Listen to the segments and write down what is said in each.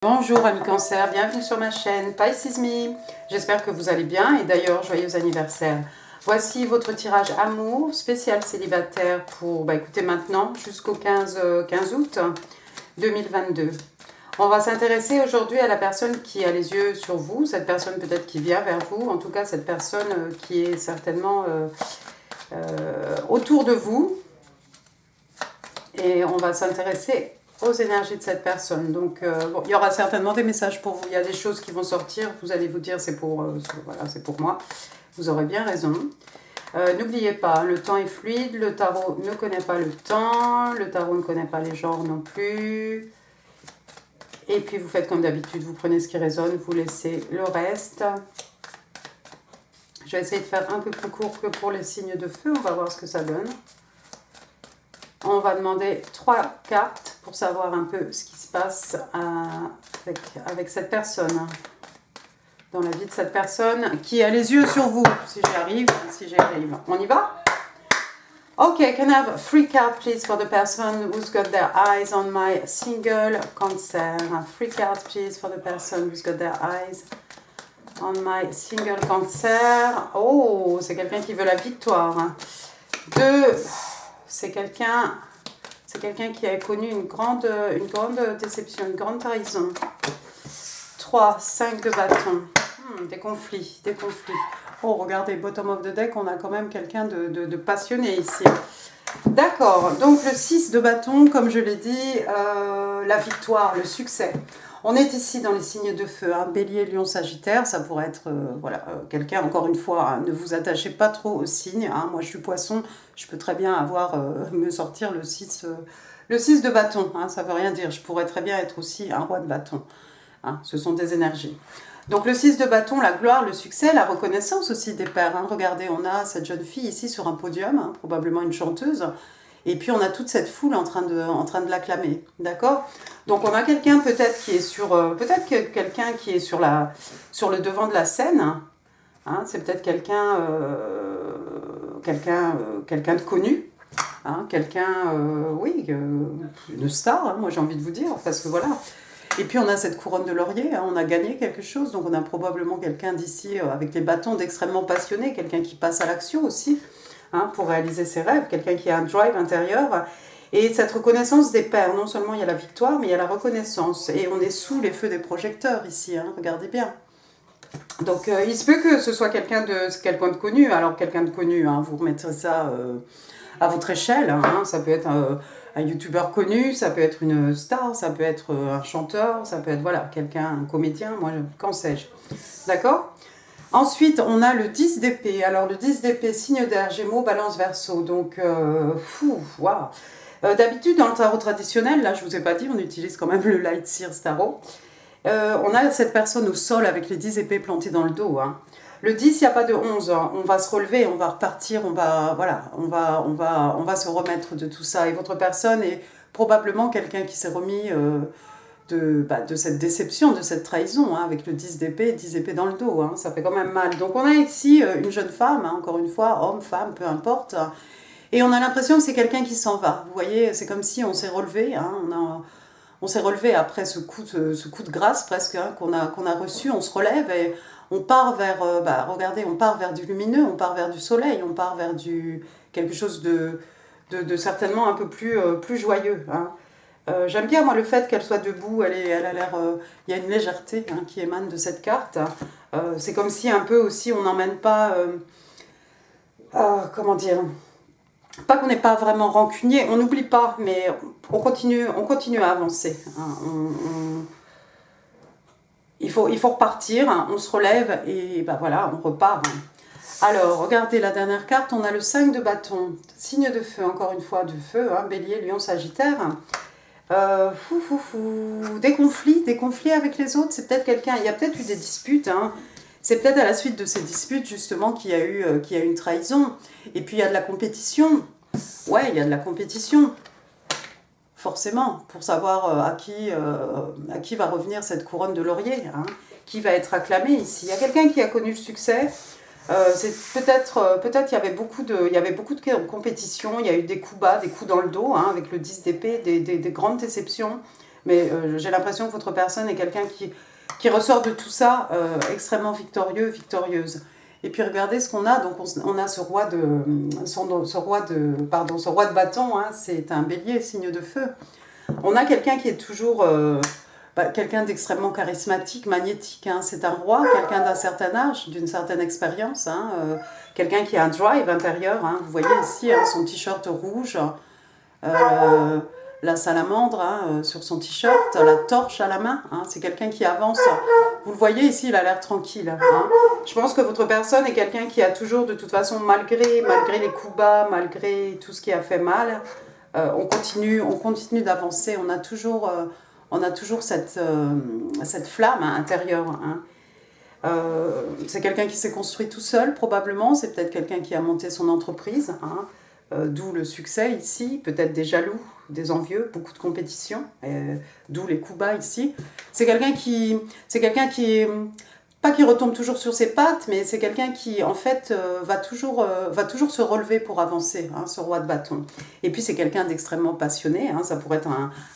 Bonjour amis cancer, bienvenue sur ma chaîne Pisces Me. J'espère que vous allez bien et d'ailleurs joyeux anniversaire. Voici votre tirage amour spécial célibataire pour écoutez maintenant jusqu'au 15 août 2022. On va s'intéresser aujourd'hui à la personne qui a les yeux sur vous, cette personne peut-être qui vient vers vous, en tout cas cette personne qui est certainement autour de vous. Et on va s'intéresser aux énergies de cette personne. Donc, bon, il y aura certainement des messages pour vous. Il y a des choses qui vont sortir. Vous allez vous dire, c'est pour, voilà, c'est pour moi. Vous aurez bien raison. N'oubliez pas, le temps est fluide. Le tarot ne connaît pas le temps. Le tarot ne connaît pas les genres non plus. Et puis, vous faites comme d'habitude. Vous prenez ce qui résonne. Vous laissez le reste. Je vais essayer de faire un peu plus court que pour les signes de feu. On va voir ce que ça donne. On va demander 3 cartes pour savoir un peu ce qui se passe avec cette personne, dans la vie de cette personne qui a les yeux sur vous, si j'y arrive, On y va? Okay, can I have 3 cards please for the person who's got their eyes on my single cancer? 3 cards please for the person who's got their eyes on my single cancer. Oh, c'est quelqu'un qui veut la victoire. 2... C'est quelqu'un qui a connu une grande déception, une grande trahison. 3, 5 de bâton. Des conflits. Oh, regardez, bottom of the deck, on a quand même quelqu'un de passionné ici. D'accord, donc le 6 de bâton, comme je l'ai dit, la victoire, le succès. On est ici dans les signes de feu, hein, Bélier, Lion, Sagittaire, ça pourrait être quelqu'un, encore une fois, hein, ne vous attachez pas trop aux signes. Hein, moi je suis Poisson, je peux très bien me sortir le 6 de bâton, hein, ça ne veut rien dire. Je pourrais très bien être aussi un roi de bâton. Hein, ce sont des énergies. Donc le 6 de bâton, la gloire, le succès, la reconnaissance aussi des pairs. Hein. Regardez, on a cette jeune fille ici sur un podium, hein, probablement une chanteuse. Et puis on a toute cette foule en train de l'acclamer, d'accord? Donc on a quelqu'un peut-être qui est sur le devant de la scène. Hein, c'est peut-être quelqu'un de connu. Hein, une star, hein, moi j'ai envie de vous dire, parce que voilà. Et puis on a cette couronne de laurier, hein, on a gagné quelque chose, donc on a probablement quelqu'un d'ici avec les bâtons d'extrêmement passionné, quelqu'un qui passe à l'action aussi, hein, pour réaliser ses rêves, quelqu'un qui a un drive intérieur. Et cette reconnaissance des pairs, non seulement il y a la victoire, mais il y a la reconnaissance. Et on est sous les feux des projecteurs ici, hein, regardez bien. Donc il se peut que ce soit quelqu'un de connu, alors quelqu'un de connu, hein, vous remettrez ça à votre échelle, hein, ça peut être un youtubeur connu, ça peut être une star, ça peut être un chanteur, ça peut être un comédien, moi qu'en sais-je. D'accord? Ensuite, on a le 10 d'épée. Alors le 10 d'épée, signe d'air, Gémeaux, Balance, Verseau. Donc, waouh. D'habitude, dans le tarot traditionnel, là je vous ai pas dit, on utilise quand même le Light Sears Tarot. On a cette personne au sol avec les 10 épées plantées dans le dos. Hein. Le 10, il n'y a pas de 11. Hein. On va se relever, on va repartir, on va se remettre de tout ça. Et votre personne est probablement quelqu'un qui s'est remis de cette déception, de cette trahison, hein, avec le 10 d'épée, 10 épées dans le dos. Hein. Ça fait quand même mal. Donc on a ici une jeune femme, hein, encore une fois, homme, femme, peu importe. Et on a l'impression que c'est quelqu'un qui s'en va. Vous voyez, c'est comme si on s'est relevé, hein, on s'est relevé après ce coup de grâce presque, hein, qu'on a reçu, on se relève et on part vers, regardez, on part vers du lumineux, on part vers du soleil, on part vers quelque chose de certainement un peu plus joyeux. Hein. J'aime bien moi le fait qu'elle soit debout, elle a l'air, il y a une légèreté, hein, qui émane de cette carte. C'est comme si un peu aussi on n'emmène pas, comment dire, pas qu'on n'est pas vraiment rancunier, on n'oublie pas, mais on continue à avancer. Hein. Il faut repartir, hein, on se relève et voilà, on repart. Hein. Alors, regardez la dernière carte, on a le 5 de bâton, signe de feu, encore une fois, de feu, hein, Bélier, Lion, Sagittaire. Des conflits avec les autres, c'est peut-être quelqu'un, il y a peut-être eu des disputes, hein. C'est peut-être à la suite de ces disputes justement qu'il y a eu une trahison. Et puis il y a de la compétition. Ouais, il y a de la compétition. Forcément, pour savoir à qui va revenir cette couronne de laurier, hein, qui va être acclamée ici. Il y a quelqu'un qui a connu le succès. C'est peut-être il y avait beaucoup de compétition, il y a eu des coups bas, des coups dans le dos, hein, avec le 10 d'épée, des grandes déceptions. Mais j'ai l'impression que votre personne est quelqu'un qui ressort de tout ça extrêmement victorieux, victorieuse. Et puis regardez ce qu'on a, donc on a ce roi ce roi de bâton, hein, c'est un bélier, signe de feu. On a quelqu'un qui est toujours quelqu'un d'extrêmement charismatique, magnétique. Hein. C'est un roi, quelqu'un d'un certain âge, d'une certaine expérience. Hein. Quelqu'un qui a un drive intérieur. Hein. Vous voyez ici hein, son t-shirt rouge, la salamandre hein, sur son t-shirt, la torche à la main. Hein. C'est quelqu'un qui avance. Vous le voyez ici, il a l'air tranquille. Hein. Je pense que votre personne est quelqu'un qui a toujours, de toute façon, malgré les coups bas, malgré tout ce qui a fait mal, on continue d'avancer. On a toujours cette flamme hein, intérieure. Hein. C'est quelqu'un qui s'est construit tout seul, probablement. C'est peut-être quelqu'un qui a monté son entreprise. Hein. D'où le succès ici. Peut-être des jaloux, des envieux, beaucoup de compétition. D'où les coups bas ici. C'est quelqu'un qui pas qui retombe toujours sur ses pattes, mais c'est quelqu'un qui, en fait, va toujours se relever pour avancer, hein, ce roi de bâton. Et puis, c'est quelqu'un d'extrêmement passionné, hein, ça pourrait être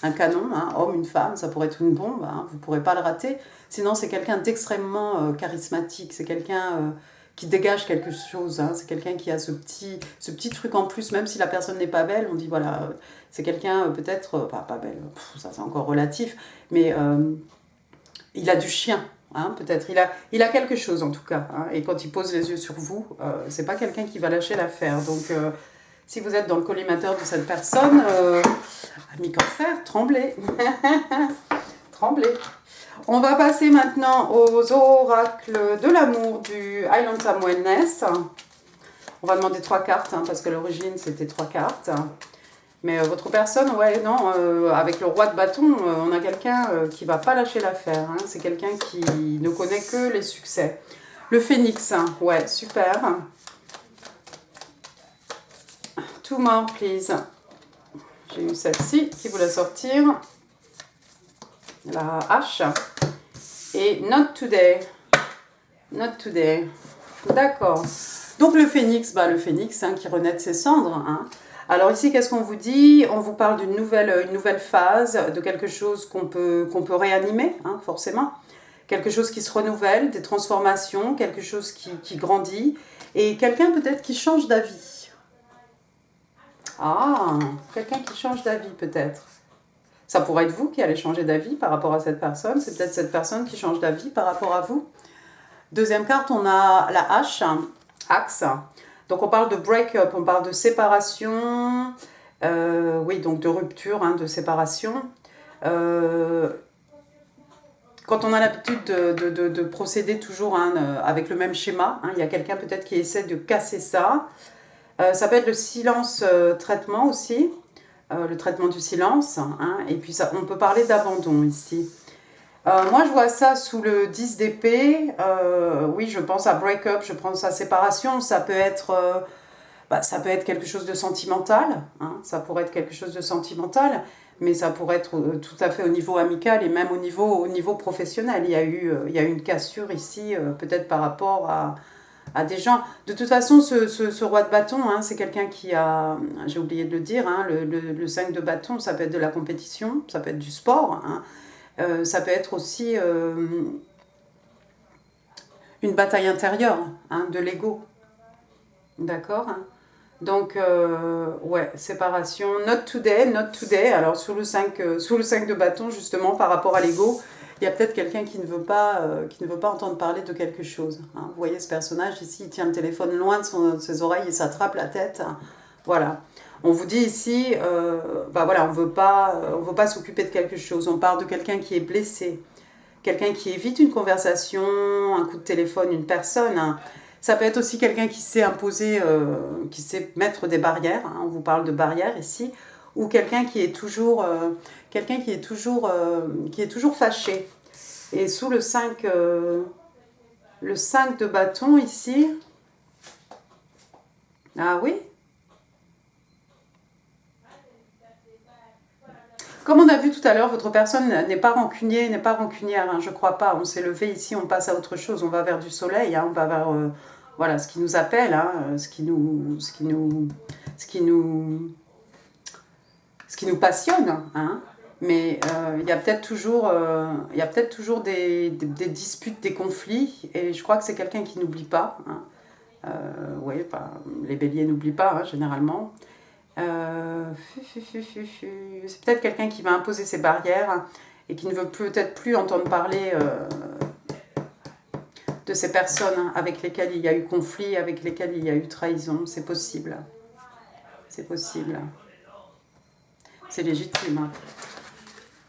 un canon, un homme, une femme, ça pourrait être une bombe, hein, vous ne pourrez pas le rater. Sinon, c'est quelqu'un d'extrêmement charismatique, c'est quelqu'un qui dégage quelque chose, hein, c'est quelqu'un qui a ce petit truc en plus, même si la personne n'est pas belle, on dit, voilà, c'est quelqu'un peut-être, pas belle, ça c'est encore relatif, mais il a du chien. Hein, peut-être, il a quelque chose en tout cas, hein, et quand il pose les yeux sur vous, c'est pas quelqu'un qui va lâcher l'affaire. Donc, si vous êtes dans le collimateur de cette personne, ami cancer, tremblez, tremblez. On va passer maintenant aux oracles de l'amour du Highland Time Wellness. On va demander 3 cartes, hein, parce que l'origine c'était 3 cartes. Mais votre personne, ouais, non, avec le roi de bâton, on a quelqu'un qui va pas lâcher l'affaire. Hein. C'est quelqu'un qui ne connaît que les succès. Le phénix, hein, ouais, super. Two more, please. J'ai eu celle-ci qui voulait sortir. La hache. Et not today. Not today. D'accord. Donc le phénix hein, qui renaît de ses cendres, hein. Alors ici, qu'est-ce qu'on vous dit? On vous parle d'une nouvelle phase, de quelque chose qu'on peut réanimer, hein, forcément. Quelque chose qui se renouvelle, des transformations, quelque chose qui grandit. Et quelqu'un peut-être qui change d'avis. Ah, quelqu'un qui change d'avis peut-être. Ça pourrait être vous qui allez changer d'avis par rapport à cette personne. C'est peut-être cette personne qui change d'avis par rapport à vous. Deuxième carte, on a la hache, axe. Donc on parle de break-up, on parle de séparation, oui, donc de rupture, hein, de séparation. Quand on a l'habitude de procéder toujours hein, avec le même schéma, hein, il y a quelqu'un peut-être qui essaie de casser ça. Ça peut être le silence traitement aussi, le traitement du silence. Hein, et puis ça, on peut parler d'abandon ici. Moi, je vois ça sous le 10 d'épée. Oui, je pense à break-up, je pense à séparation. Ça peut être quelque chose de sentimental. Hein, ça pourrait être quelque chose de sentimental, mais ça pourrait être tout à fait au niveau amical et même au niveau professionnel. Il y a eu une cassure ici, peut-être par rapport à des gens. De toute façon, ce roi de bâton, hein, c'est quelqu'un qui a, j'ai oublié de le dire, hein, le 5 de bâton, ça peut être de la compétition, ça peut être du sport, hein. Ça peut être aussi une bataille intérieure, hein, de l'ego. D'accord, hein. Donc, ouais, séparation. Not today, not today. Alors, sous le 5 de bâton, justement, par rapport à l'ego, il y a peut-être quelqu'un qui ne veut pas entendre parler de quelque chose. Hein. Vous voyez ce personnage ici, il tient le téléphone loin de ses oreilles et s'attrape la tête. Hein. Voilà. On vous dit ici, voilà, on veut pas s'occuper de quelque chose. On parle de quelqu'un qui est blessé, quelqu'un qui évite une conversation, un coup de téléphone, une personne. Hein. Ça peut être aussi quelqu'un qui sait imposer, qui sait mettre des barrières. Hein. On vous parle de barrières ici, ou quelqu'un qui est toujours, fâché. Et sous le 5 de bâton ici, ah oui. Comme on a vu tout à l'heure, votre personne n'est pas rancunier, n'est pas rancunière, hein, je ne crois pas. On s'est levé ici, on passe à autre chose, on va vers du soleil, hein, on va vers voilà, ce qui nous appelle, hein, ce qui nous passionne. Hein. Mais il y a peut-être toujours, des disputes, des conflits, et je crois que c'est quelqu'un qui n'oublie pas. Hein. Oui, enfin, les béliers n'oublient pas, hein, généralement. C'est peut-être quelqu'un qui va imposer ses barrières et qui ne veut peut-être plus entendre parler de ces personnes avec lesquelles il y a eu conflit, avec lesquelles il y a eu trahison. C'est possible. C'est possible. C'est légitime.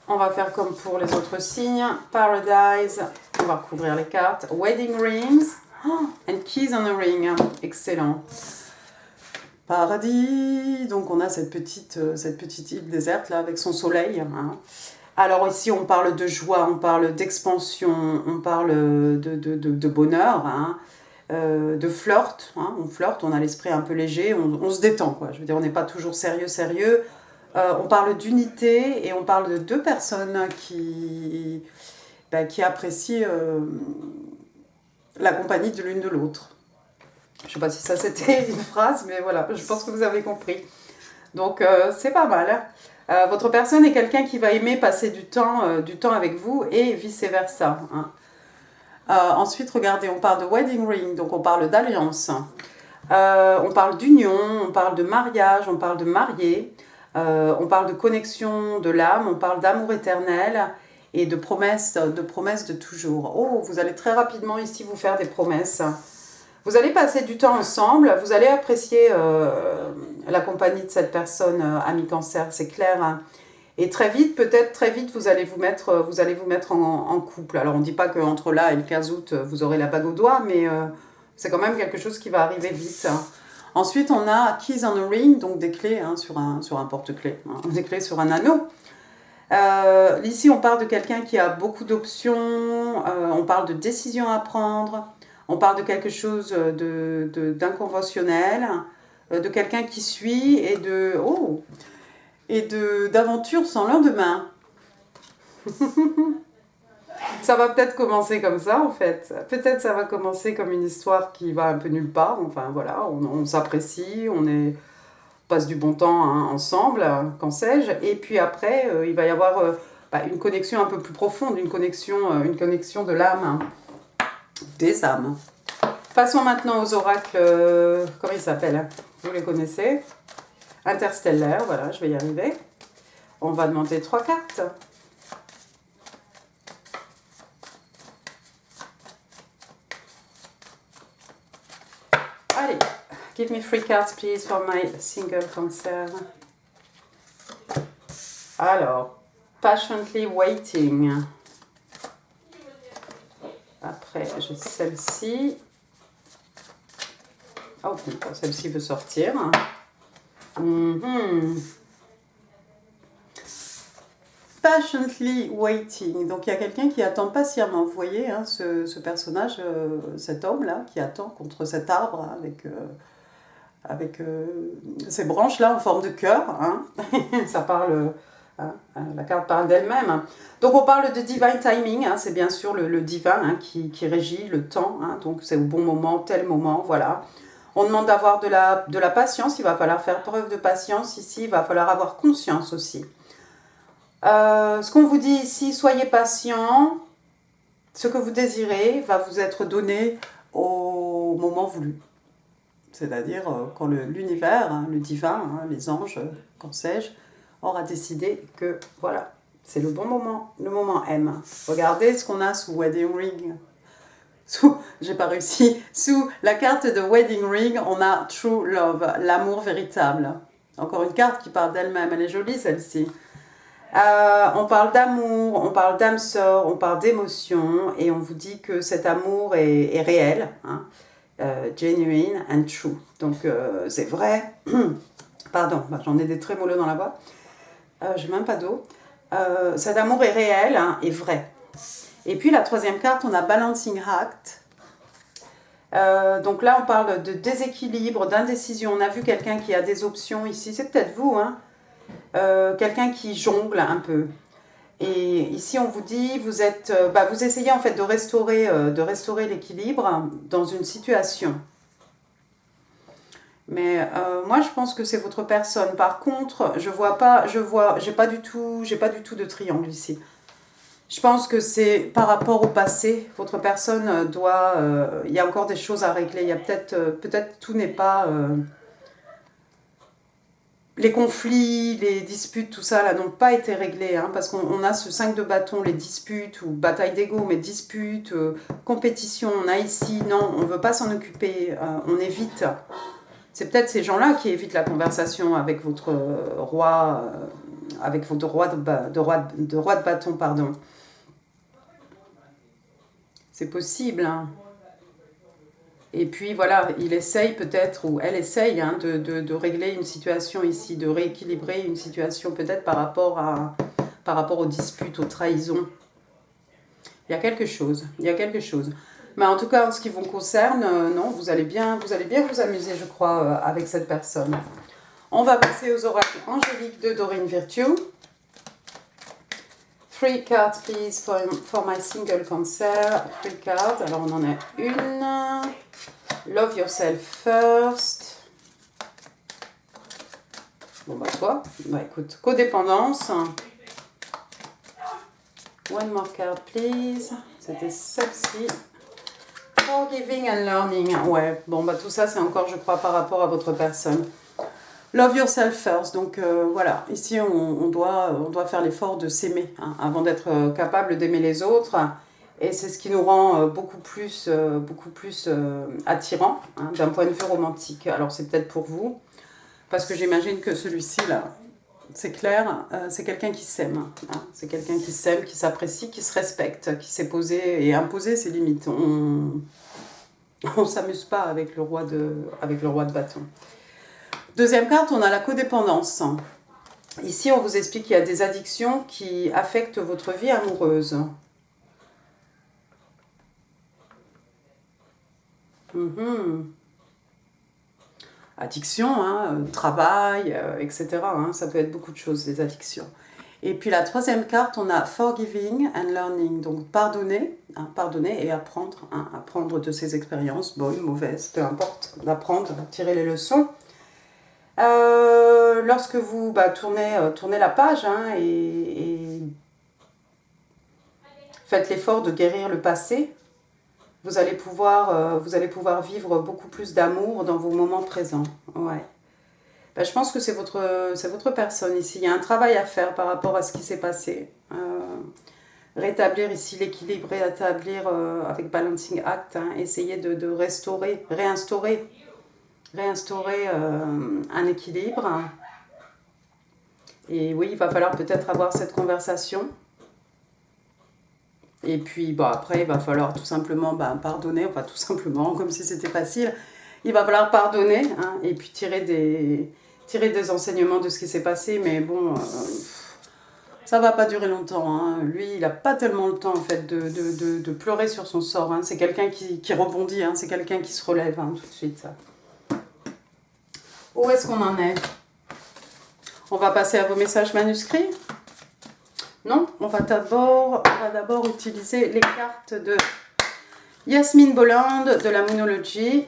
On va faire comme pour les autres signes. Paradise. On va recouvrir les cartes. Wedding rings. And keys on a ring. Excellent. Paradis. Donc on a cette petite île déserte là avec son soleil. Hein. Alors ici on parle de joie, on parle d'expansion, on parle de bonheur, hein, de flirt. Hein, on flirte, on a l'esprit un peu léger, on se détend quoi. Je veux dire on n'est pas toujours sérieux. On parle d'unité et on parle de deux personnes qui apprécient la compagnie de l'une de l'autre. Je ne sais pas si ça c'était une phrase, mais voilà, je pense que vous avez compris. Donc c'est pas mal. Votre personne est quelqu'un qui va aimer passer du temps avec vous et vice-versa. Hein. Ensuite, regardez, on parle de wedding ring, donc on parle d'alliance. On parle d'union, on parle de mariage, on parle de marié. On parle de connexion de l'âme, on parle d'amour éternel et de promesses de toujours. Oh, vous allez très rapidement ici vous faire des promesses. Vous allez passer du temps ensemble, vous allez apprécier la compagnie de cette personne, ami cancer, c'est clair. Hein. Et très vite, vous allez vous mettre en couple. Alors on ne dit pas qu'entre là et le 15 août, vous aurez la bague au doigt, mais c'est quand même quelque chose qui va arriver vite. Ensuite, on a keys on a ring, donc des clés hein, sur un porte-clés, hein, des clés sur un anneau. Ici, on parle de quelqu'un qui a beaucoup d'options, on parle de décisions à prendre, on parle de quelque chose d'inconventionnel, de quelqu'un qui suit et d'aventures sans lendemain. Ça va peut-être commencer comme ça, en fait. Peut-être ça va commencer comme une histoire qui va un peu nulle part. Enfin, voilà, on s'apprécie, on passe du bon temps hein, ensemble, qu'en sais-je. Et puis après, il va y avoir une connexion un peu plus profonde, une connexion de l'âme, hein, des âmes. Passons maintenant aux oracles, comment ils s'appellent hein. Vous les connaissez. Interstellaire, voilà, je vais y arriver. On va demander 3 cartes. Allez, give me 3 cards please for my single cancer. Alors, patiently waiting. Après, j'ai celle-ci. Oh, celle-ci veut sortir. Patiently waiting. Donc il y a quelqu'un qui attend patiemment. Vous voyez hein, ce personnage, cet homme-là, qui attend contre cet arbre hein, avec ces branches-là en forme de cœur. Hein. Ça parle, la carte parle d'elle-même. Donc on parle de divine timing. Hein, c'est bien sûr le divin hein, qui régit le temps. Hein, donc c'est au bon moment, tel moment, voilà. On demande d'avoir de la patience. Il va falloir faire preuve de patience ici. Il va falloir avoir conscience aussi. Ce qu'on vous dit ici, soyez patient, ce que vous désirez va vous être donné au moment voulu. C'est-à-dire quand l'univers, hein, le divin, hein, les anges, qu'en sais-je, aura décidé que voilà, c'est le bon moment, le moment M. Regardez ce qu'on a sous Wedding Ring. J'ai pas réussi. Sous la carte de Wedding Ring, on a True Love, l'amour véritable. Encore une carte qui parle d'elle-même, elle est jolie celle-ci. On parle d'amour, on parle d'âme sœur, on parle d'émotion et on vous dit que cet amour est réel, hein, genuine and true. Donc c'est vrai. Pardon, j'en ai des trémolos dans la voix. J'ai même pas d'eau. Cet amour est réel hein, et vrai. Et puis la troisième carte, on a Balancing Act. Donc là, on parle de déséquilibre, d'indécision. On a vu quelqu'un qui a des options ici. C'est peut-être vous, hein. Quelqu'un qui jongle un peu. Et ici, on vous dit, vous essayez en fait de restaurer l'équilibre dans une situation. Mais moi, je pense que c'est votre personne. Par contre, j'ai pas du tout de triangle ici. Je pense que c'est par rapport au passé. Votre personne doit, il y a encore des choses à régler. Il y a peut-être tout n'est pas, les conflits, les disputes, tout ça là n'ont pas été réglés, hein, parce qu'on a ce 5 de bâton, les disputes ou bataille d'ego, mais disputes, compétition. On a ici, non, on veut pas s'en occuper, on évite. C'est peut-être ces gens-là qui évitent la conversation avec votre roi, avec votre roi de bâton, pardon. C'est possible, hein. Et puis voilà, il essaye peut-être, ou elle essaye, hein, de régler une situation ici, de rééquilibrer une situation peut-être par rapport aux disputes, aux trahisons. Il y a quelque chose, il y a quelque chose. Mais en tout cas, en ce qui vous concerne, non, vous allez bien vous amuser, je crois, avec cette personne. On va passer aux oracles angéliques de Doreen Virtue. 3 cards, please, for my single cancer. 3 cards, alors on en a une. Love yourself first. Bon bah toi, bah écoute, codépendance. One more card, please. C'était celle-ci. Forgiving and learning. Ouais, bon bah tout ça c'est encore, je crois, par rapport à votre personne. Love yourself first. Donc voilà, ici on doit faire l'effort de s'aimer, hein, avant d'être capable d'aimer les autres. Et c'est ce qui nous rend beaucoup plus attirant, hein, d'un point de vue romantique. Alors c'est peut-être pour vous, parce que j'imagine que celui-ci là, c'est clair, c'est quelqu'un qui s'aime. Hein, c'est quelqu'un qui s'aime, qui s'apprécie, qui se respecte, qui s'est posé et imposé ses limites. On ne s'amuse pas avec le roi de bâton. Deuxième carte, on a la codépendance. Ici, on vous explique qu'il y a des addictions qui affectent votre vie amoureuse. Addiction, hein, travail, etc. Hein, ça peut être beaucoup de choses, les addictions. Et puis la troisième carte, on a Forgiving and Learning, donc pardonner, hein, pardonner et apprendre, hein, apprendre de ses expériences, bonnes, mauvaises, peu importe, d'apprendre, tirer les leçons. Lorsque vous tournez la page, hein, et faites l'effort de guérir le passé, vous allez pouvoir vivre beaucoup plus d'amour dans vos moments présents. Ouais. Ben, je pense que c'est votre personne ici. Il y a un travail à faire par rapport à ce qui s'est passé. Rétablir ici l'équilibre, rétablir avec Balancing Act, hein, essayer de réinstaurer un équilibre. Et oui, il va falloir peut-être avoir cette conversation. Et puis bon, après, il va falloir tout simplement pardonner, enfin tout simplement, comme si c'était facile. Il va falloir pardonner, hein, et puis tirer des enseignements de ce qui s'est passé. Mais bon, ça va pas durer longtemps. Hein. Lui, il n'a pas tellement le temps en fait de pleurer sur son sort. Hein. C'est quelqu'un qui rebondit, hein. C'est quelqu'un qui se relève, hein, tout de suite. Où est-ce qu'on en est? On va passer à vos messages manuscrits. Non, on va d'abord utiliser les cartes de Yasmine Bolland de la Moonology.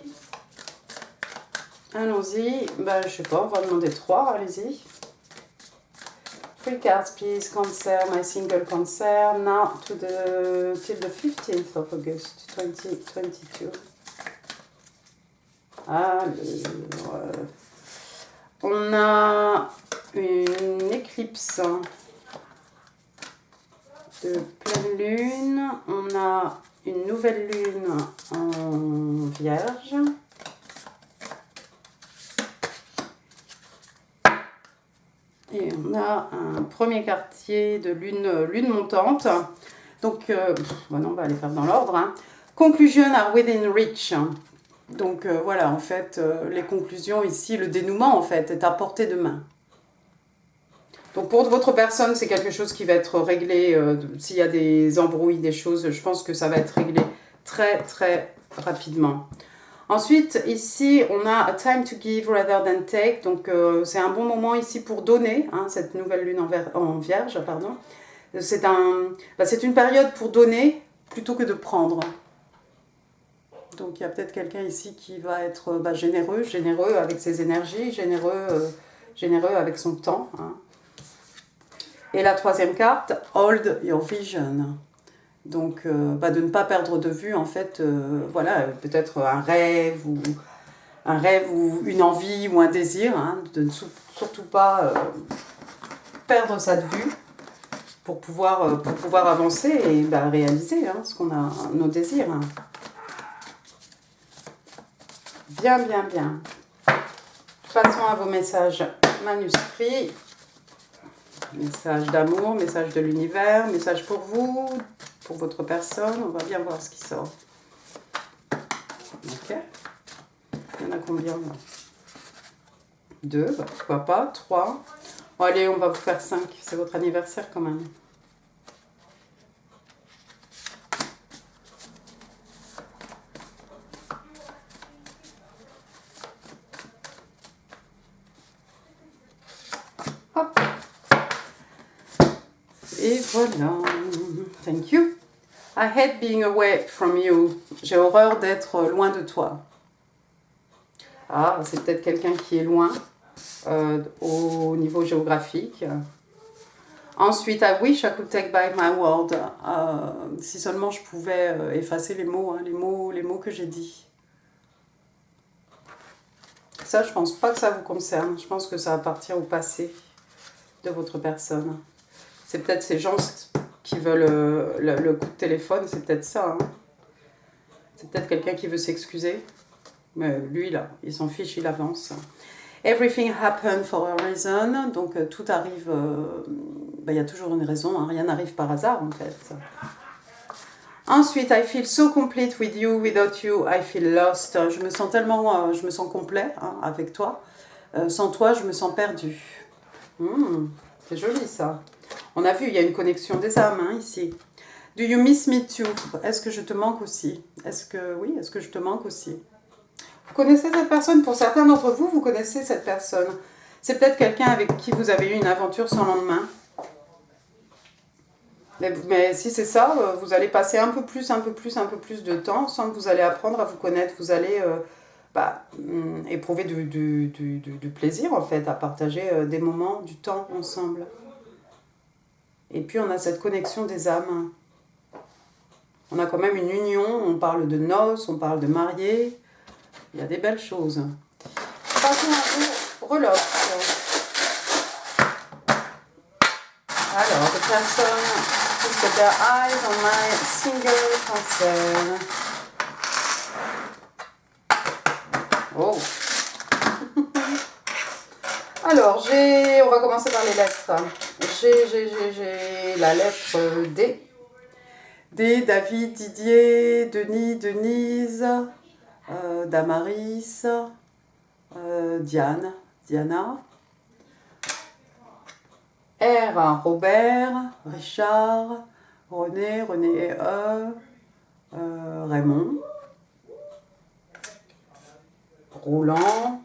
Allons-y. Je sais pas, on va demander 3, allez-y. 3 cards, please. Cancer, my single cancer. Now till the 15th of August 2022. Alors, on a une éclipse de pleine lune, on a une nouvelle lune en Vierge, et on a un premier quartier de lune montante. Donc, on va les faire dans l'ordre. Hein. Conclusion are within reach. Donc voilà, en fait, les conclusions ici, le dénouement en fait est à portée de main. Donc pour votre personne, c'est quelque chose qui va être réglé. S'il y a des embrouilles, des choses, je pense que ça va être réglé très très rapidement. Ensuite, ici, on a a time to give rather than take. Donc c'est un bon moment ici pour donner, hein, cette nouvelle lune en Vierge, pardon. C'est une période pour donner plutôt que de prendre. Donc il y a peut-être quelqu'un ici qui va être généreux, généreux avec ses énergies, généreux avec son temps. Hein. Et la troisième carte, Hold Your Vision. Donc de ne pas perdre de vue en fait, voilà, peut-être un rêve ou une envie ou un désir, hein, de ne surtout pas perdre ça de vue pour pouvoir avancer et réaliser ce qu'on a, nos désirs. Hein. Bien, bien, bien. Passons à vos messages manuscrits. Message d'amour, message de l'univers, message pour vous, pour votre personne. On va bien voir ce qui sort. Ok. Il y en a combien là? 2, pourquoi pas. 3. Bon, allez, on va vous faire 5. C'est votre anniversaire quand même. Hop. Et voilà. Thank you. I hate being away from you. J'ai horreur d'être loin de toi. Ah, c'est peut-être quelqu'un qui est loin au niveau géographique. Ensuite, I wish I could take back my word. Si seulement je pouvais effacer les mots, hein, les mots que j'ai dit. Ça, je pense pas que ça vous concerne. Je pense que ça appartient au passé de votre personne. C'est peut-être ces gens qui veulent le coup de téléphone, c'est peut-être ça. Hein. C'est peut-être quelqu'un qui veut s'excuser. Mais lui, là, il s'en fiche, il avance. Everything happened for a reason. Donc, tout arrive... y a toujours une raison. Hein. Rien n'arrive par hasard, en fait. Ensuite, I feel so complete with you. Without you, I feel lost. Je me sens tellement... je me sens complet avec toi. Sans toi, je me sens perdu. C'est joli, ça. On a vu, il y a une connexion des âmes, ici. Do you miss me too? Est-ce que je te manque aussi? Est-ce que je te manque aussi? Vous connaissez cette personne? Pour certains d'entre vous, vous connaissez cette personne. C'est peut-être quelqu'un avec qui vous avez eu une aventure sans lendemain. Mais si c'est ça, vous allez passer un peu plus de temps sans que vous allez apprendre à vous connaître. Vous allez éprouver du plaisir, en fait, à partager des moments, du temps ensemble. Et puis, on a cette connexion des âmes. On a quand même une union, on parle de noces, on parle de mariés. Il y a des belles choses. Passons à vos reloques. Alors, the person put their eyes on my single cancer. Oh. Alors, on va commencer par les lettres. J'ai la lettre D. D, David, Didier, Denis, Denise, Damaris, Diane, Diana. R, Robert, Richard, René, René et Raymond, Roland.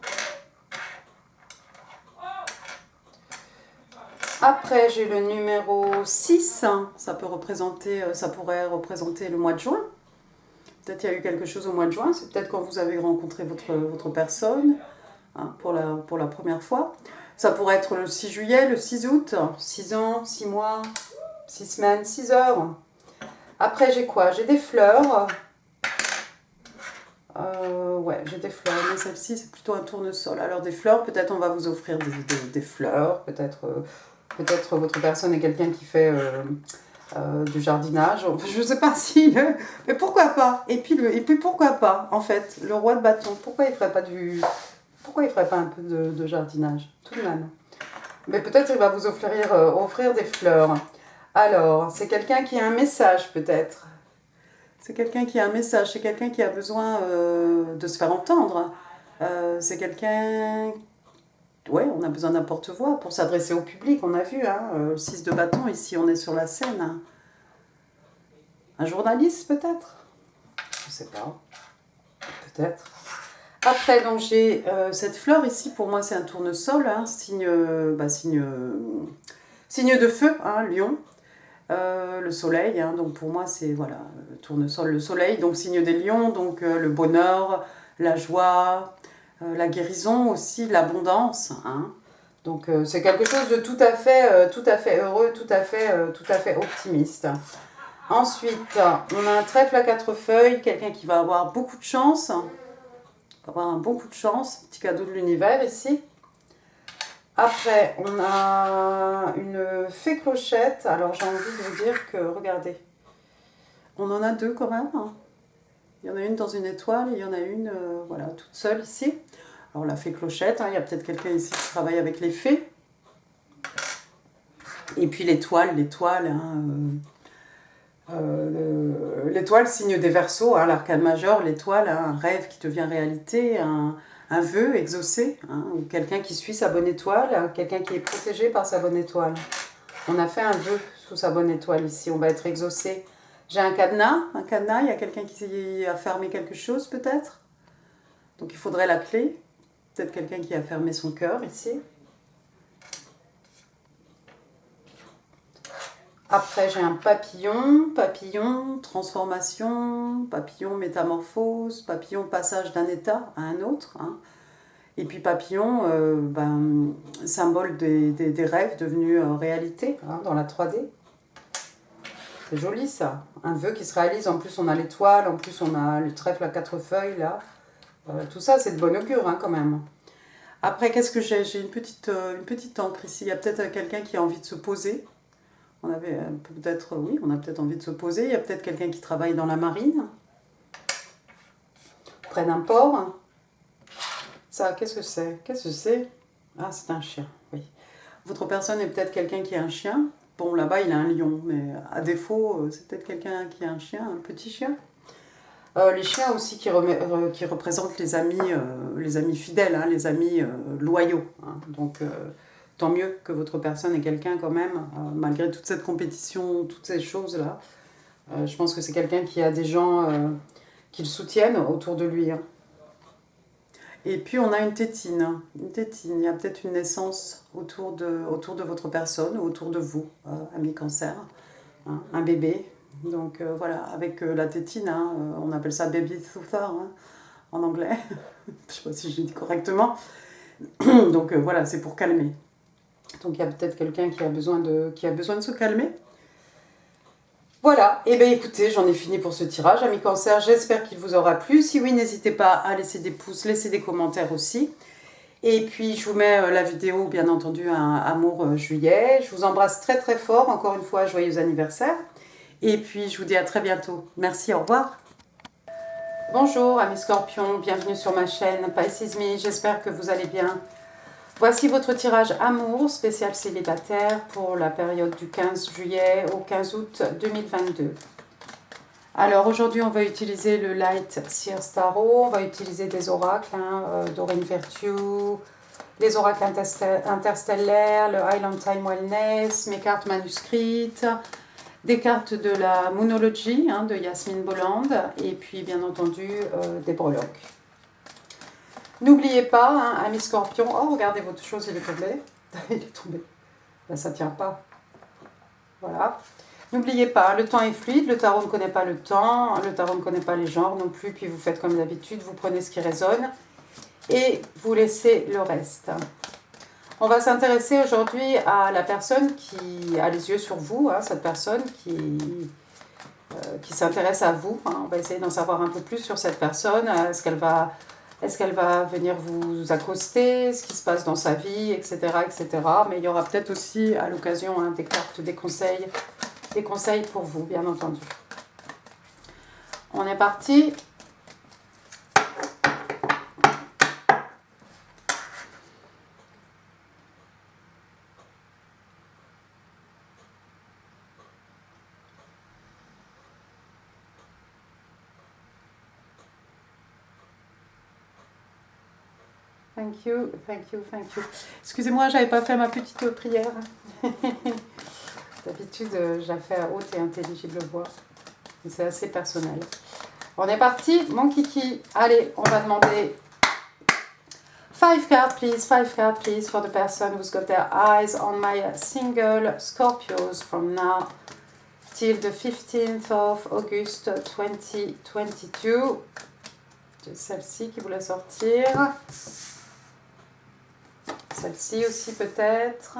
Après, j'ai le numéro 6, ça pourrait représenter le mois de juin. Peut-être qu'il y a eu quelque chose au mois de juin, c'est peut-être quand vous avez rencontré votre personne pour la première fois. Ça pourrait être le 6 juillet, le 6 août, 6 ans, 6 mois, 6 semaines, 6 heures. Après, j'ai quoi? J'ai des fleurs. J'ai des fleurs, mais celle-ci, c'est plutôt un tournesol. Alors, des fleurs, peut-être on va vous offrir des fleurs, peut-être votre personne est quelqu'un qui fait du jardinage. Je ne sais pas si... mais pourquoi pas? Et puis pourquoi pas, en fait, le roi de bâton, pourquoi il ne ferait pas un peu de jardinage, tout de même? Mais peut-être il va vous offrir des fleurs. Alors, c'est quelqu'un qui a un message, peut-être. C'est quelqu'un qui a un message, c'est quelqu'un qui a besoin de se faire entendre. C'est quelqu'un... Ouais, on a besoin d'un porte-voix pour s'adresser au public, on a vu, 6 de bâton, ici on est sur la scène. Un journaliste, peut-être? Je ne sais pas. Peut-être. Après, donc j'ai cette fleur ici, pour moi c'est un tournesol, signe de feu, lion. Le soleil, hein, donc pour moi c'est voilà, le tournesol, le soleil, donc signe des lions, donc le bonheur, la joie, la guérison aussi, l'abondance. Hein. Donc c'est quelque chose de tout à fait heureux, tout à fait optimiste. Ensuite, on a un trèfle à 4 feuilles, quelqu'un qui va avoir beaucoup de chance, avoir un bon coup de chance, petit cadeau de l'univers ici. Après, on a une fée clochette. Alors, j'ai envie de vous dire que, regardez, on en a deux quand même. Hein. Il y en a une dans une étoile et il y en a une voilà, toute seule ici. Alors, la fée clochette, hein, il y a peut-être quelqu'un ici qui travaille avec les fées. Et puis l'étoile, l'étoile, signe des Verseaux, hein, l'arcane majeur, l'étoile, hein, un rêve qui devient réalité, un vœu exaucé, hein, ou quelqu'un qui suit sa bonne étoile, hein, quelqu'un qui est protégé par sa bonne étoile. On a fait un vœu sous sa bonne étoile ici, on va être exaucé. J'ai un cadenas, il y a quelqu'un qui a fermé quelque chose peut-être. Donc il faudrait la clé, peut-être quelqu'un qui a fermé son cœur ici. Après, j'ai un papillon, transformation, papillon, métamorphose, papillon, passage d'un état à un autre. Hein. Et puis papillon, symbole des rêves devenus réalité hein, dans la 3D. C'est joli ça. Un vœu qui se réalise, en plus on a l'étoile, en plus on a le trèfle à 4 feuilles là. Tout ça c'est de bon augure hein, quand même. Après, qu'est-ce que j'ai? J'ai une petite encre ici. Il y a peut-être quelqu'un qui a envie de se poser. On avait peut-être, oui, on a peut-être envie de se poser. Il y a peut-être quelqu'un qui travaille dans la marine, près d'un port. Ça, qu'est-ce que c'est? Qu'est-ce que c'est? Ah, c'est un chien, oui. Votre personne est peut-être quelqu'un qui a un chien. Bon, là-bas, il a un lion, mais à défaut, c'est peut-être quelqu'un qui a un chien, un petit chien. Les chiens aussi qui représentent les amis fidèles, hein, les amis loyaux. Hein. Donc, tant mieux que votre personne est quelqu'un quand même, malgré toute cette compétition, toutes ces choses-là. Je pense que c'est quelqu'un qui a des gens qui le soutiennent autour de lui. Hein. Et puis on a une tétine. Il y a peut-être une naissance autour de votre personne ou autour de vous, ami cancer. Hein, un bébé. Donc voilà, avec la tétine, hein, on appelle ça baby soother hein, en anglais. Je ne sais pas si je le dis correctement. Donc voilà, c'est pour calmer. Donc il y a peut-être quelqu'un qui a besoin de se calmer. Voilà, et bien écoutez, j'en ai fini pour ce tirage, amis cancer, j'espère qu'il vous aura plu. Si oui, n'hésitez pas à laisser des pouces, laisser des commentaires aussi. Et puis je vous mets la vidéo, bien entendu, un amour juillet. Je vous embrasse très très fort, encore une fois, joyeux anniversaire. Et puis je vous dis à très bientôt. Merci, au revoir. Bonjour amis scorpions, bienvenue sur ma chaîne Pisces Me, j'espère que vous allez bien. Voici votre tirage amour spécial célibataire pour la période du 15 juillet au 15 août 2022. Alors aujourd'hui on va utiliser le Light Seer Tarot, on va utiliser des oracles, hein, Doreen Virtue, les oracles interstellaires, le Highland Time Wellness, mes cartes manuscrites, des cartes de la Moonology hein, de Yasmine Bolland et puis bien entendu des breloques. N'oubliez pas, hein, amis scorpions, oh regardez votre chose, il est tombé, il est tombé, ben, ça ne tient pas, voilà. N'oubliez pas, le temps est fluide, le tarot ne connaît pas le temps, le tarot ne connaît pas les genres non plus, puis vous faites comme d'habitude, vous prenez ce qui résonne et vous laissez le reste. On va s'intéresser aujourd'hui à la personne qui a les yeux sur vous, hein, cette personne qui s'intéresse à vous. Hein. On va essayer d'en savoir un peu plus sur cette personne. Est-ce qu'elle va venir vous accoster, ce qui se passe dans sa vie, etc. etc. Mais il y aura peut-être aussi à l'occasion hein, des cartes, des conseils pour vous, bien entendu. On est parti. Thank you, thank you, thank you. Excusez-moi, j'avais pas fait ma petite prière. D'habitude, je la fais à haute et intelligible voix. C'est assez personnel. On est parti, mon kiki. Allez, on va demander 5 cards, please, for the person who's got their eyes on my single Scorpios from now till the 15th of August 2022. C'est celle-ci qui voulait sortir. Celle-ci aussi peut-être.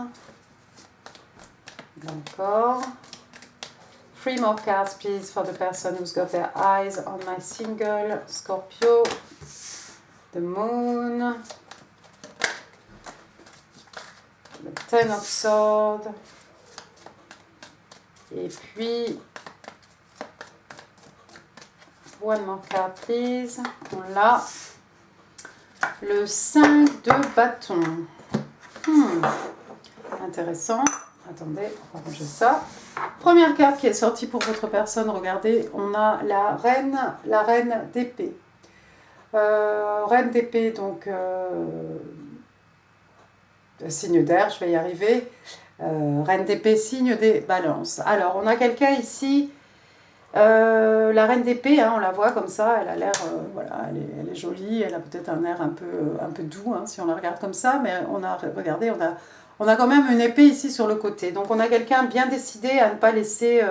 D'accord. 3 more cards please for the person who's got their eyes on my single Scorpio. The Moon. Le Ten of Swords. Et puis, one more card please. On l'a. Le 5 de bâton. Intéressant. Attendez, on va ranger ça. Première carte qui est sortie pour votre personne, regardez, on a la reine d'épée. Reine d'épée, donc signe d'air, je vais y arriver. Reine d'épée, signe des balances. Alors, on a quelqu'un ici, la reine d'épée, hein, on la voit comme ça, elle a l'air, voilà, elle est jolie, elle a peut-être un air un peu doux, hein, si on la regarde comme ça, mais regardez, on a quand même une épée ici sur le côté. Donc, on a quelqu'un bien décidé à ne pas laisser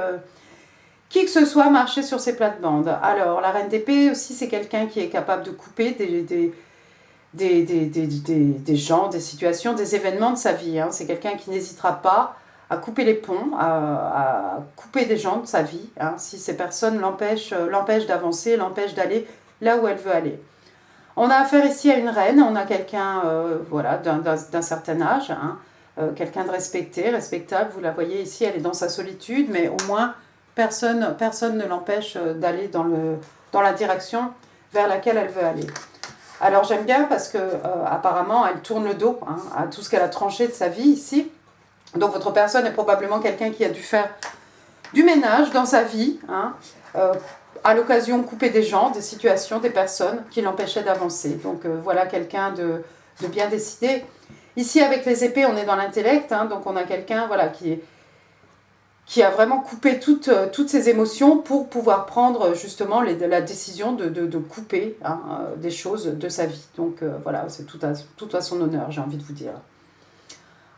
qui que ce soit marcher sur ses plates-bandes. Alors, la reine d'épée aussi, c'est quelqu'un qui est capable de couper des gens, des situations, des événements de sa vie. Hein. C'est quelqu'un qui n'hésitera pas à couper les ponts, à couper des gens de sa vie, hein, si ces personnes l'empêchent d'avancer, l'empêchent d'aller là où elle veut aller. On a affaire ici à une reine, on a quelqu'un voilà, d'un certain âge, hein, quelqu'un de respectable, vous la voyez ici, elle est dans sa solitude, mais au moins personne ne l'empêche d'aller dans la direction vers laquelle elle veut aller. Alors j'aime bien parce que apparemment elle tourne le dos, hein, à tout ce qu'elle a tranché de sa vie ici. Donc votre personne est probablement quelqu'un qui a dû faire du ménage dans sa vie, hein, à l'occasion couper des gens, des situations, des personnes qui l'empêchaient d'avancer. Donc voilà quelqu'un de bien décidé. Ici avec les épées on est dans l'intellect, hein, donc on a quelqu'un voilà, qui a vraiment coupé toutes ses émotions pour pouvoir prendre justement la décision de couper, hein, des choses de sa vie. Donc voilà, c'est tout à son honneur, j'ai envie de vous dire.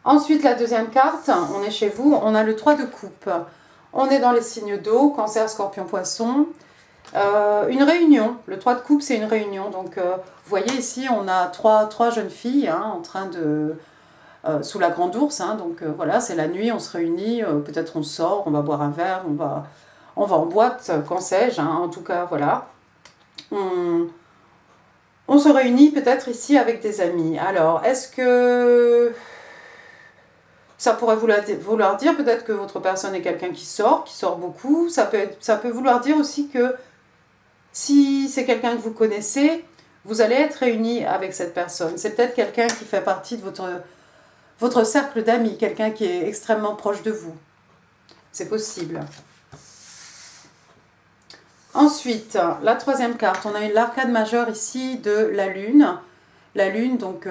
Ensuite, la deuxième carte, on est chez vous, on a le 3 de coupe. On est dans les signes d'eau, Cancer, Scorpion, Poisson. Une réunion, le 3 de coupe, c'est une réunion. Donc, vous voyez ici, on a trois jeunes filles, hein, en train de... sous la grande ours, hein, donc voilà, c'est la nuit, on se réunit, peut-être on sort, on va boire un verre, on va en boîte, qu'en sais-je, hein, en tout cas, voilà. On se réunit peut-être ici avec des amis. Alors, est-ce que ça pourrait vouloir dire peut-être que votre personne est quelqu'un qui sort beaucoup. Ça peut vouloir dire aussi que si c'est quelqu'un que vous connaissez, vous allez être réunis avec cette personne. C'est peut-être quelqu'un qui fait partie de votre cercle d'amis, quelqu'un qui est extrêmement proche de vous. C'est possible. Ensuite, la troisième carte, on a l'arcade majeure ici de la Lune. La Lune, donc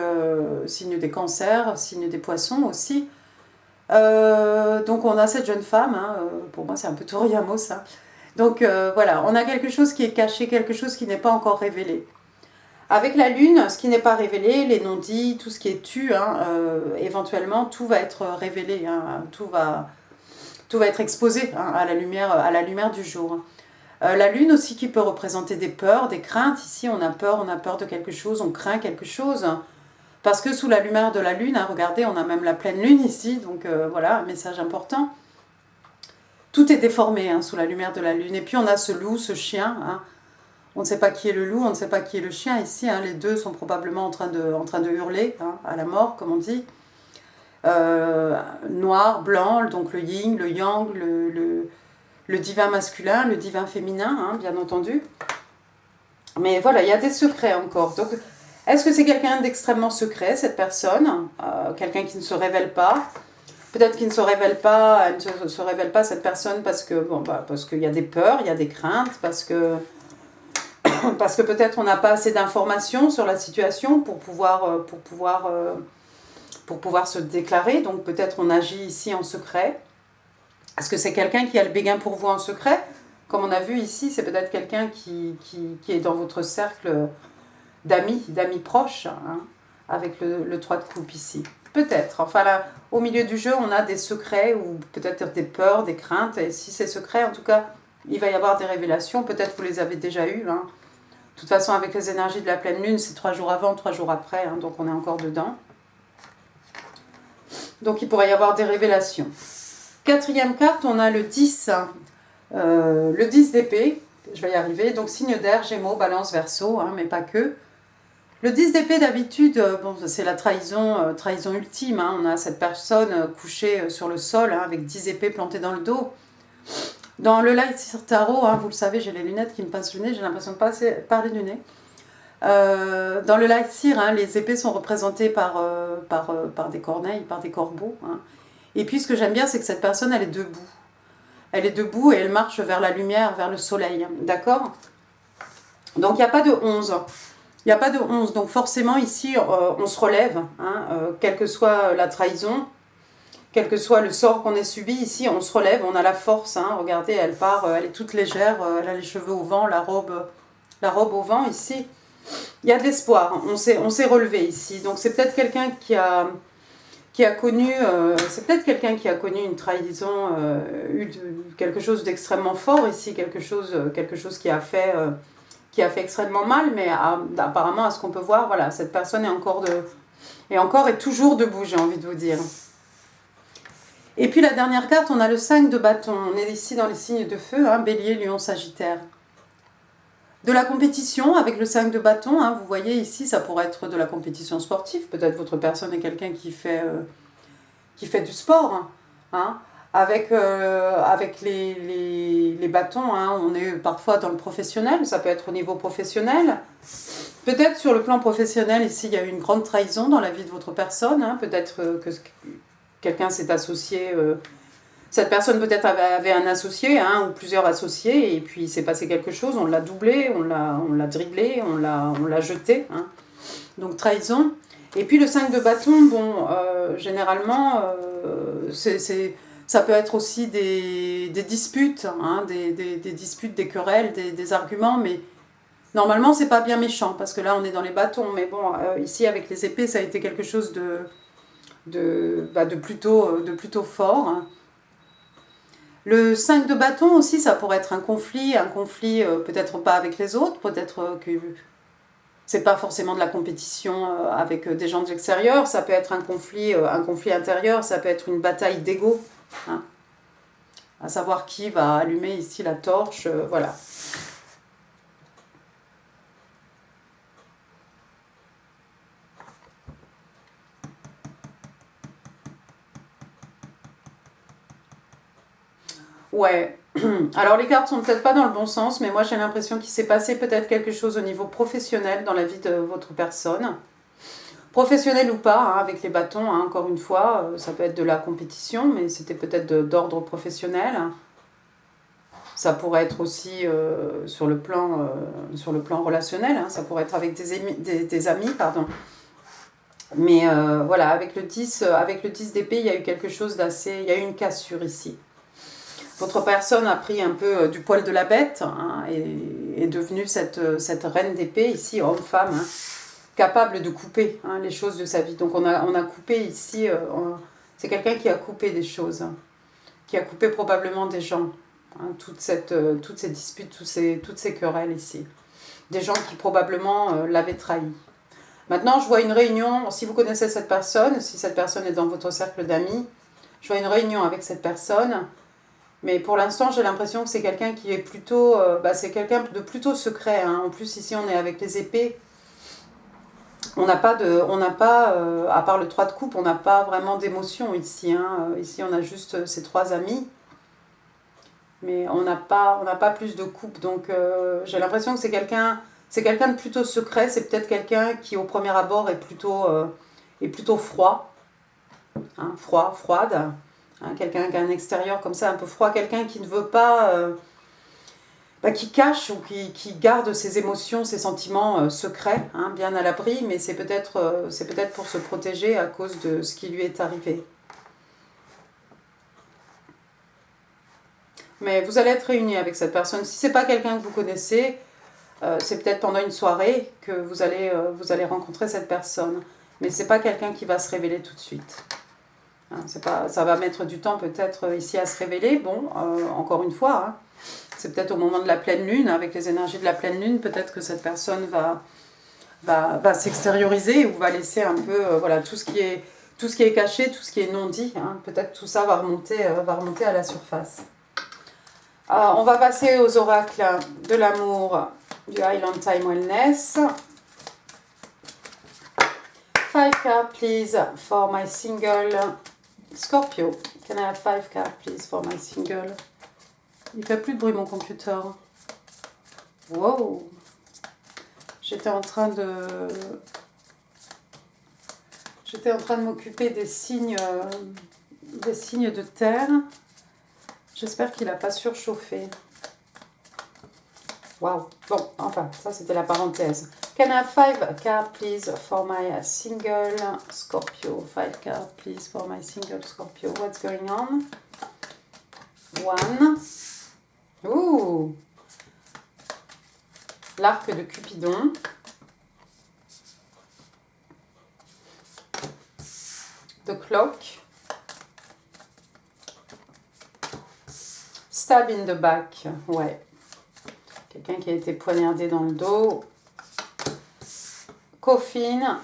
signe des cancers, signe des poissons aussi. Donc on a cette jeune femme, hein, pour moi c'est un peu Toriyamo ça. Donc voilà, on a quelque chose qui est caché, quelque chose qui n'est pas encore révélé. Avec la Lune, ce qui n'est pas révélé, les non-dits, tout ce qui est tu, hein, éventuellement tout va être révélé, hein, tout va être exposé, hein, à la lumière du jour. La Lune aussi qui peut représenter des peurs, des craintes. Ici on a peur de quelque chose, on craint quelque chose. Parce que sous la lumière de la Lune, hein, regardez, on a même la pleine Lune ici, donc voilà, un message important. Tout est déformé, hein, sous la lumière de la Lune. Et puis on a ce loup, ce chien, hein. On ne sait pas qui est le loup, on ne sait pas qui est le chien ici, hein. Les deux sont probablement en train de hurler, hein, à la mort, comme on dit. Noir, blanc, donc le yin, le yang, le divin masculin, le divin féminin, hein, bien entendu. Mais voilà, il y a des secrets encore. Donc, est-ce que c'est quelqu'un d'extrêmement secret, cette personne, quelqu'un qui ne se révèle pas? Peut-être qu'il ne se révèle pas, elle ne se révèle pas, cette personne, parce que parce qu'il y a des peurs, il y a des craintes, parce que peut-être on n'a pas assez d'informations sur la situation pour pouvoir se déclarer. Donc peut-être on agit ici en secret. Est-ce que c'est quelqu'un qui a le béguin pour vous en secret? Comme on a vu ici, c'est peut-être quelqu'un qui est dans votre cercle d'amis proches, hein, avec le 3 de coupe ici. Peut-être. Enfin là, au milieu du jeu, on a des secrets ou peut-être des peurs, des craintes. Et si c'est secret, en tout cas, il va y avoir des révélations. Peut-être vous les avez déjà eues. Hein. De toute façon, avec les énergies de la pleine lune, c'est 3 jours avant, 3 jours après. Hein, donc on est encore dedans. Donc il pourrait y avoir des révélations. Quatrième carte, on a le 10. Le 10 d'épée. Je vais y arriver. Donc signe d'air, Gémeaux, Balance, Verseau, hein, mais pas que. Le 10 d'épée, d'habitude, bon, c'est la trahison, trahison ultime. Hein. On a cette personne couchée sur le sol hein, avec 10 épées plantées dans le dos. Dans le Light sur Tarot, hein, vous le savez, j'ai les lunettes qui me passent le nez, j'ai l'impression de pas assez parler du nez. Dans le Light Seer, hein, les épées sont représentées par des corneilles, par des corbeaux. Hein. Et puis ce que j'aime bien, c'est que cette personne, elle est debout. Elle est debout et elle marche vers la lumière, vers le soleil. D'accord? Donc il n'y a pas de 11. Il n'y a pas de 11, donc forcément ici on se relève, hein, quelle que soit la trahison, quel que soit le sort qu'on ait subi, ici on se relève, on a la force, hein, regardez elle part, elle est toute légère, elle a les cheveux au vent, la robe au vent ici. Il y a de l'espoir, on s'est relevé ici, donc c'est peut-être quelqu'un qui a connu, une trahison, quelque chose d'extrêmement fort ici, quelque chose qui a fait extrêmement mal, mais apparemment, à ce qu'on peut voir, voilà, cette personne est toujours debout, j'ai envie de vous dire. Et puis la dernière carte, on a le 5 de bâton. On est ici dans les signes de feu, hein, Bélier, Lion, Sagittaire. De la compétition avec le 5 de bâton, hein, vous voyez ici, ça pourrait être de la compétition sportive. Peut-être votre personne est quelqu'un qui fait du sport, hein. Avec les bâtons, hein, on est parfois dans le professionnel, ça peut être au niveau professionnel. Peut-être sur le plan professionnel, ici, il y a eu une grande trahison dans la vie de votre personne. Hein. Peut-être que quelqu'un s'est associé, cette personne peut-être avait un associé, hein, ou plusieurs associés, et puis il s'est passé quelque chose, on l'a doublé, on l'a dribblé, on l'a jeté. Hein. Donc trahison. Et puis le 5 de bâton, bon, généralement, ça peut être aussi des disputes, hein, des disputes, des querelles, des arguments, mais normalement c'est pas bien méchant, parce que là on est dans les bâtons, mais bon, ici avec les épées ça a été quelque chose de plutôt fort. Hein. Le 5 de bâton aussi, ça pourrait être un conflit peut-être pas avec les autres, peut-être que c'est pas forcément de la compétition avec des gens de l'extérieur, ça peut être un conflit intérieur, ça peut être une bataille d'ego, hein, à savoir qui va allumer ici la torche, voilà. Ouais, alors les cartes sont peut-être pas dans le bon sens, mais moi j'ai l'impression qu'il s'est passé peut-être quelque chose au niveau professionnel dans la vie de votre personne. Professionnel ou pas, hein, avec les bâtons, hein, encore une fois, ça peut être de la compétition, mais c'était peut-être d'ordre professionnel. Ça pourrait être aussi sur le plan relationnel, hein, ça pourrait être avec des amis, pardon. Mais voilà, avec le 10 d'épée, il y a eu quelque chose d'assez... Il y a eu une cassure ici. Votre personne a pris un peu du poil de la bête, hein, et est devenue cette reine d'épée, ici, homme-femme, hein, capable de couper, hein, les choses de sa vie. Donc on a coupé ici, c'est quelqu'un qui a coupé des choses, hein, qui a coupé probablement des gens, hein, toutes ces disputes, toutes ces querelles ici. Des gens qui probablement l'avaient trahi. Maintenant, je vois une réunion, si vous connaissez cette personne, si cette personne est dans votre cercle d'amis, je vois une réunion avec cette personne, mais pour l'instant, j'ai l'impression que c'est quelqu'un qui est plutôt, c'est quelqu'un de plutôt secret. Hein. En plus, ici, on est avec les épées. On n'a pas, à part le 3 de coupe, on n'a pas vraiment d'émotion ici. Hein. Ici, on a juste ces 3 amis. Mais on n'a pas plus de coupe. Donc, j'ai l'impression que c'est quelqu'un de plutôt secret. C'est peut-être quelqu'un qui, au premier abord, est plutôt froid. Hein, froide. Hein, quelqu'un qui a un extérieur comme ça, un peu froid. Quelqu'un qui ne veut pas... qui cache ou qui garde ses émotions, ses sentiments secrets, hein, bien à l'abri, mais c'est peut-être pour se protéger à cause de ce qui lui est arrivé. Mais vous allez être réunis avec cette personne. Si ce n'est pas quelqu'un que vous connaissez, c'est peut-être pendant une soirée que vous allez rencontrer cette personne. mais c'est pas quelqu'un qui va se révéler tout de suite. Hein, c'est pas, ça va mettre du temps peut-être ici à se révéler. Bon, encore une fois, hein, c'est peut-être au moment de la pleine lune, avec les énergies de la pleine lune, peut-être que cette personne va s'extérioriser ou va laisser un peu voilà, tout ce qui est caché, tout ce qui est non dit. Hein, peut-être tout ça va remonter à la surface. On va passer aux oracles de l'amour du Highland Time Wellness. 5 cards, please, for my single Scorpio. Can I have 5 cards, please, for my single? Il fait plus de bruit, mon computer. Wow! J'étais en train de m'occuper des signes de terre. J'espère qu'il n'a pas surchauffé. Waouh! Bon, enfin, ça c'était la parenthèse. Can I have 5 cards, please, for my single Scorpio? 5 cards, please, for my single Scorpio. What's going on? 1. Ouh! L'arc de Cupidon. The Clock. Stab in the back. Ouais. Quelqu'un qui a été poignardé dans le dos. Coffin.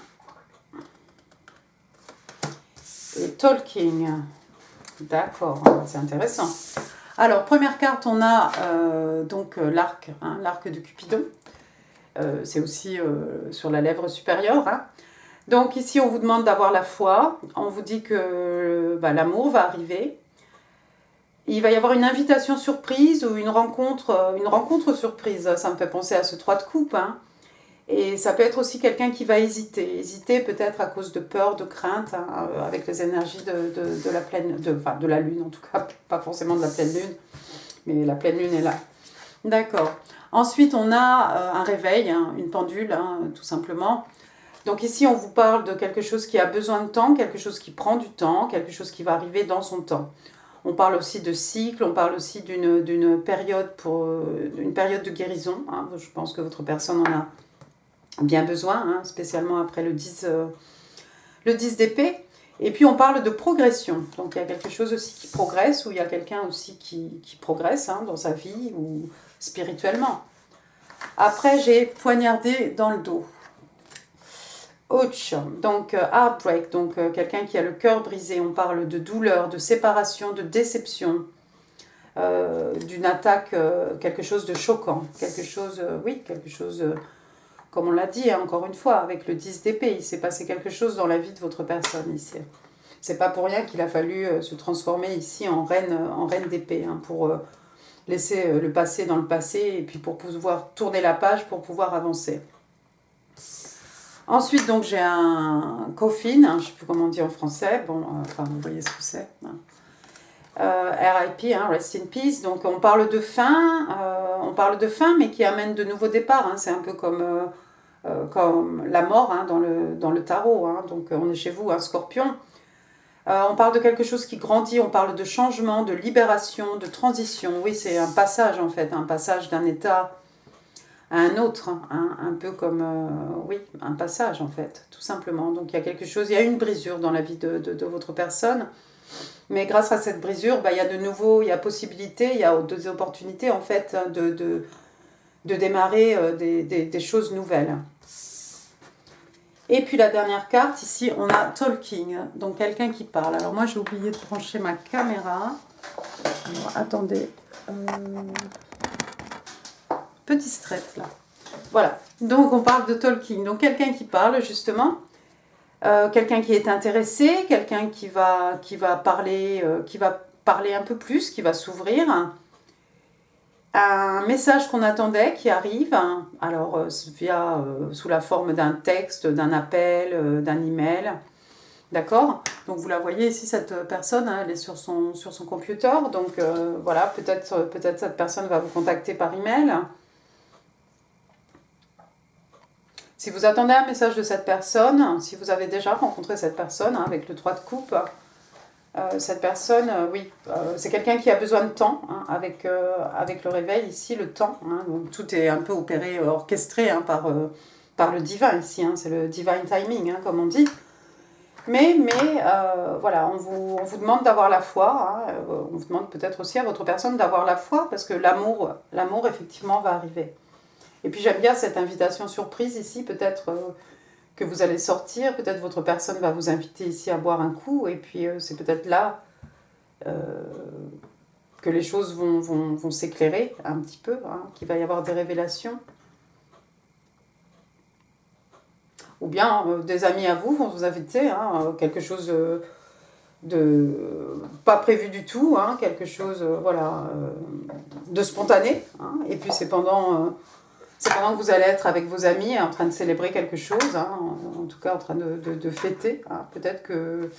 Et Talking. D'accord, c'est intéressant. Alors, première carte, on a donc l'arc, hein, l'arc de Cupidon. C'est aussi sur la lèvre supérieure. Hein. Donc ici, on vous demande d'avoir la foi. On vous dit que l'amour va arriver. Il va y avoir une invitation surprise ou une rencontre surprise. Ça me fait penser à ce 3 de coupe. Hein. Et ça peut être aussi quelqu'un qui va hésiter. Hésiter peut-être à cause de peur, de crainte, hein, avec les énergies de la pleine, de la lune en tout cas. Pas forcément de la pleine lune, mais la pleine lune est là. D'accord. Ensuite, on a un réveil, hein, une pendule, hein, tout simplement. Donc ici, on vous parle de quelque chose qui a besoin de temps, quelque chose qui prend du temps, quelque chose qui va arriver dans son temps. On parle aussi de cycle, on parle aussi d'une période de guérison. Hein. Je pense que votre personne en a bien besoin, hein, spécialement après le 10 d'épée. Et puis on parle de progression. Donc il y a quelque chose aussi qui progresse, ou il y a quelqu'un aussi qui progresse hein, dans sa vie ou spirituellement. Après, j'ai poignardé dans le dos. Ouch, donc heartbreak, donc quelqu'un qui a le cœur brisé. On parle de douleur, de séparation, de déception, d'une attaque, quelque chose de choquant, quelque chose, comme on l'a dit hein, encore une fois, avec le 10 d'épée, il s'est passé quelque chose dans la vie de votre personne ici. C'est pas pour rien qu'il a fallu se transformer ici en reine d'épée, hein, pour laisser le passé dans le passé et puis pour pouvoir tourner la page, pour pouvoir avancer. Ensuite, donc, j'ai un coffin, hein, je ne sais plus comment on dit en français, bon, enfin, vous voyez ce que c'est. Hein. RIP, hein, Rest in Peace, donc on parle de fin, mais qui amène de nouveaux départs, hein. C'est un peu comme la mort hein, dans le tarot, hein. Donc on est chez vous, un Scorpion. On parle de quelque chose qui grandit, on parle de changement, de libération, de transition. Oui, c'est un passage en fait, un passage d'un état à un autre, hein, un peu comme, un passage en fait, tout simplement. Donc il y a quelque chose, il y a une brisure dans la vie de votre personne, mais grâce à cette brisure, il y a de nouveau, il y a possibilité, il y a des opportunités en fait de démarrer des choses nouvelles. Et puis la dernière carte, ici, on a Talking, donc quelqu'un qui parle. Alors moi, j'ai oublié de brancher ma caméra. Alors, attendez. Petit stress, là. Voilà, donc on parle de Talking. Donc quelqu'un qui parle, justement. Quelqu'un qui est intéressé, quelqu'un qui va parler un peu plus, qui va s'ouvrir. Un message qu'on attendait qui arrive, hein, alors sous la forme d'un texte, d'un appel, d'un email, d'accord? Donc vous la voyez ici, cette personne, hein, elle est sur son computer, donc voilà, peut-être cette personne va vous contacter par email. Si vous attendez un message de cette personne, si vous avez déjà rencontré cette personne hein, avec le 3 de coupe, cette personne, c'est quelqu'un qui a besoin de temps, hein, avec le réveil ici, le temps. Hein, donc tout est un peu opéré, orchestré hein, par le divin ici, hein, c'est le divine timing, hein, comme on dit. Voilà, on vous demande d'avoir la foi, hein, on vous demande peut-être aussi à votre personne d'avoir la foi, parce que l'amour effectivement va arriver. Et puis j'aime bien cette invitation surprise ici, peut-être que vous allez sortir, peut-être votre personne va vous inviter ici à boire un coup, et puis c'est peut-être là que les choses vont s'éclairer un petit peu, hein, qu'il va y avoir des révélations. Ou bien des amis à vous vont vous inviter, hein, quelque chose de pas prévu du tout, hein, quelque chose voilà, de spontané. Hein, et puis c'est pendant que vous allez être avec vos amis en train de célébrer quelque chose, hein, en tout cas en train de fêter. Hein, peut-être que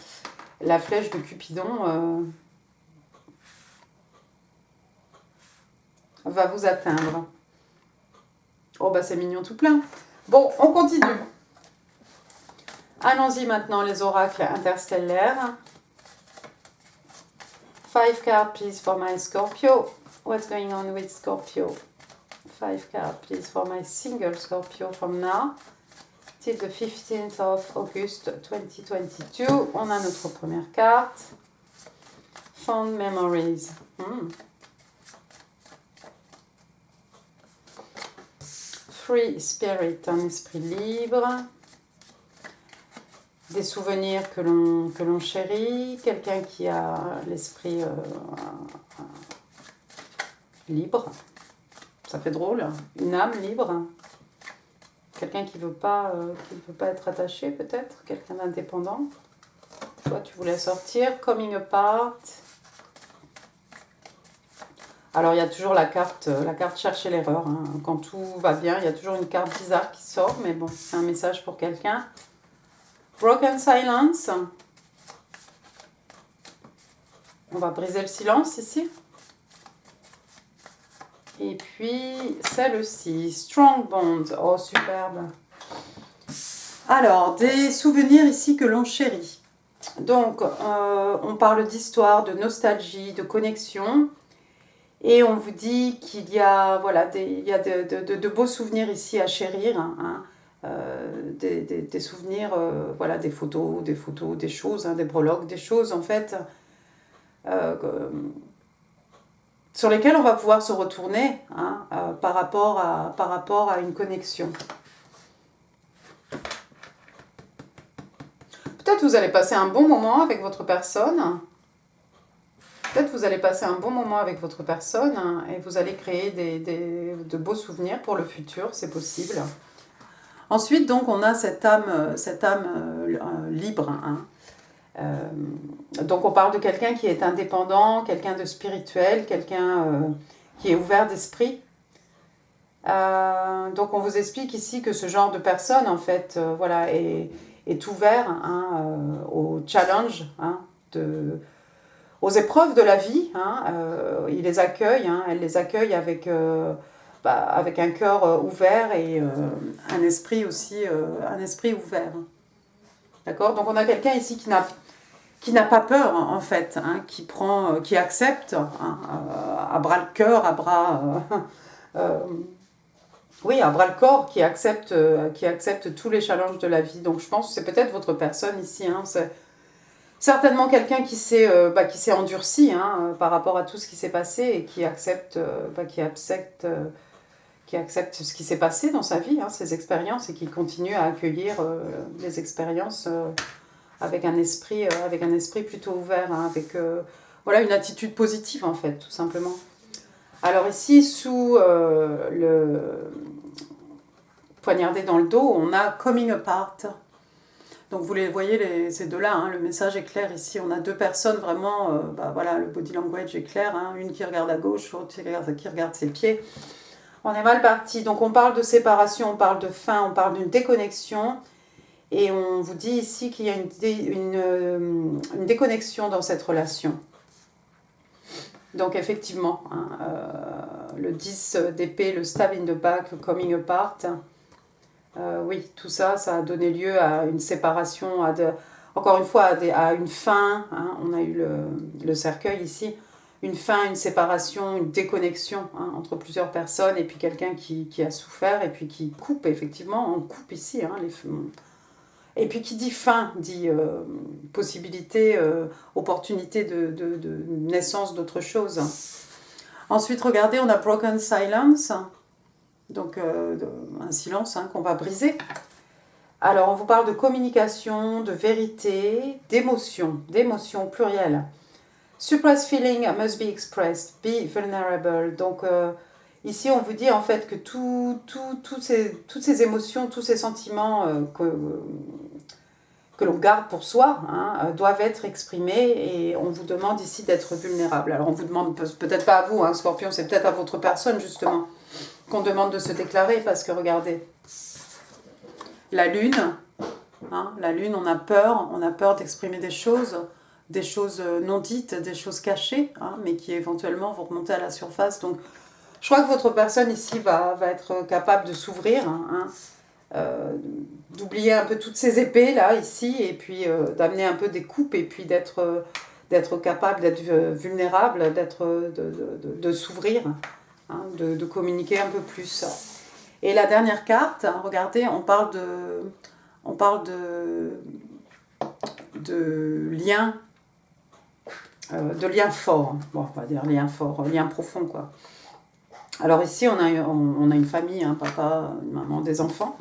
la flèche de Cupidon va vous atteindre. Oh bah c'est mignon tout plein. Bon, on continue. Allons-y maintenant les oracles interstellaires. 5 cards please for my Scorpio. What's going on with Scorpio? 5 cards please for my single Scorpio from now till the 15th of August 2022. On a notre première carte. Fond Memories. Free Spirit, un esprit libre. Des souvenirs que l'on chérit. Quelqu'un qui a l'esprit libre. Ça fait drôle. Une âme libre. Quelqu'un qui ne veut pas être attaché peut-être. Quelqu'un d'indépendant. Toi, tu voulais sortir. Coming apart. Alors, il y a toujours la carte chercher l'erreur. Hein. Quand tout va bien, il y a toujours une carte bizarre qui sort. Mais bon, c'est un message pour quelqu'un. Broken silence. On va briser le silence ici. Et puis, celle-ci. Strong bond. Oh, superbe. Alors, des souvenirs ici que l'on chérit. Donc, on parle d'histoire, de nostalgie, de connexion. Et on vous dit qu'il y a, voilà, de beaux souvenirs ici à chérir. Hein, des souvenirs, voilà, des photos, des choses, hein, des breloques, des choses en fait, sur lesquelles on va pouvoir se retourner hein, par rapport à une connexion. Peut-être vous allez passer un bon moment avec votre personne. Peut-être vous allez passer un bon moment avec votre personne hein, et vous allez créer de beaux souvenirs pour le futur, c'est possible. Ensuite, donc, on a cette âme libre. Hein. Donc, on parle de quelqu'un qui est indépendant, quelqu'un de spirituel, quelqu'un qui est ouvert d'esprit. Donc, on vous explique ici que ce genre de personne, en fait, voilà, est ouvert hein, au challenge, hein, aux épreuves de la vie. Hein, il les accueille, hein, elle les accueille avec un cœur ouvert et un esprit aussi, un esprit ouvert. D'accord ? Donc on a quelqu'un ici qui n'a pas peur en fait, hein, qui accepte hein, à bras le cœur, à bras le corps, qui accepte tous les challenges de la vie. Donc je pense que c'est peut-être votre personne ici. Hein, c'est certainement quelqu'un qui s'est endurci hein, par rapport à tout ce qui s'est passé et qui accepte ce qui s'est passé dans sa vie, hein, ses expériences, et qui continue à accueillir les expériences avec un esprit plutôt ouvert, hein, avec voilà, une attitude positive en fait, tout simplement. Alors ici, sous le poignardé dans le dos, on a coming apart. Donc vous les voyez, ces deux-là, hein, le message est clair ici. On a deux personnes vraiment, voilà, le body language est clair, hein, une qui regarde à gauche, l'autre qui regarde ses pieds. On est mal parti. Donc on parle de séparation, on parle de fin, on parle d'une déconnexion. Et on vous dit ici qu'il y a une déconnexion dans cette relation. Donc effectivement, hein, le 10 d'épée, le stab in the back, le coming apart, oui, tout ça, ça a donné lieu à une séparation, encore une fois, à une fin. Hein, on a eu le cercueil ici. Une fin, une séparation, une déconnexion hein, entre plusieurs personnes et puis quelqu'un qui a souffert et puis qui coupe, effectivement, on coupe ici. Hein, Et puis qui dit fin, dit possibilité, opportunité de naissance d'autre chose. Ensuite, regardez, on a broken silence, donc un silence qu'on va briser. Alors, on vous parle de communication, de vérité, d'émotion plurielle. Suppressed feeling must be expressed, be vulnerable. Donc, ici, on vous dit en fait que toutes ces émotions, tous ces sentiments que l'on garde pour soi, doivent être exprimés et on vous demande ici d'être vulnérable. Alors on vous demande, peut-être pas à vous, Scorpion, c'est peut-être à votre personne justement qu'on demande de se déclarer parce que regardez, la lune, on a peur d'exprimer des choses non dites, des choses cachées, mais qui éventuellement vont remonter à la surface. Donc je crois que votre personne ici va être capable de s'ouvrir, d'oublier un peu toutes ces épées là ici et puis d'amener un peu des coupes et puis d'être capable d'être vulnérable, de s'ouvrir, de communiquer un peu plus. Et la dernière carte, regardez, on parle de liens forts. Bon, on va dire liens forts, liens profonds quoi. Alors ici on a une famille, papa, une maman, des enfants.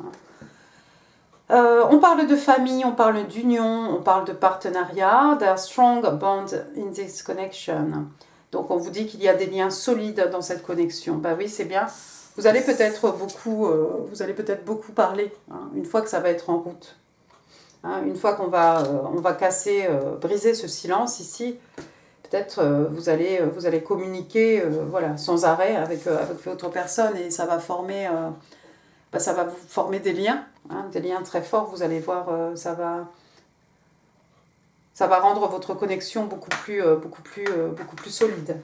On parle de famille, on parle d'union, on parle de partenariat. There are strong bonds in this connection. Donc on vous dit qu'il y a des liens solides dans cette connexion. Bah oui, c'est bien. Vous allez peut-être beaucoup parler, une fois que ça va être en route. Une fois qu'on va briser ce silence ici, peut-être vous allez communiquer sans arrêt avec votre personne et ça va former vous former des liens très forts. Vous allez voir, ça va rendre votre connexion beaucoup plus solide.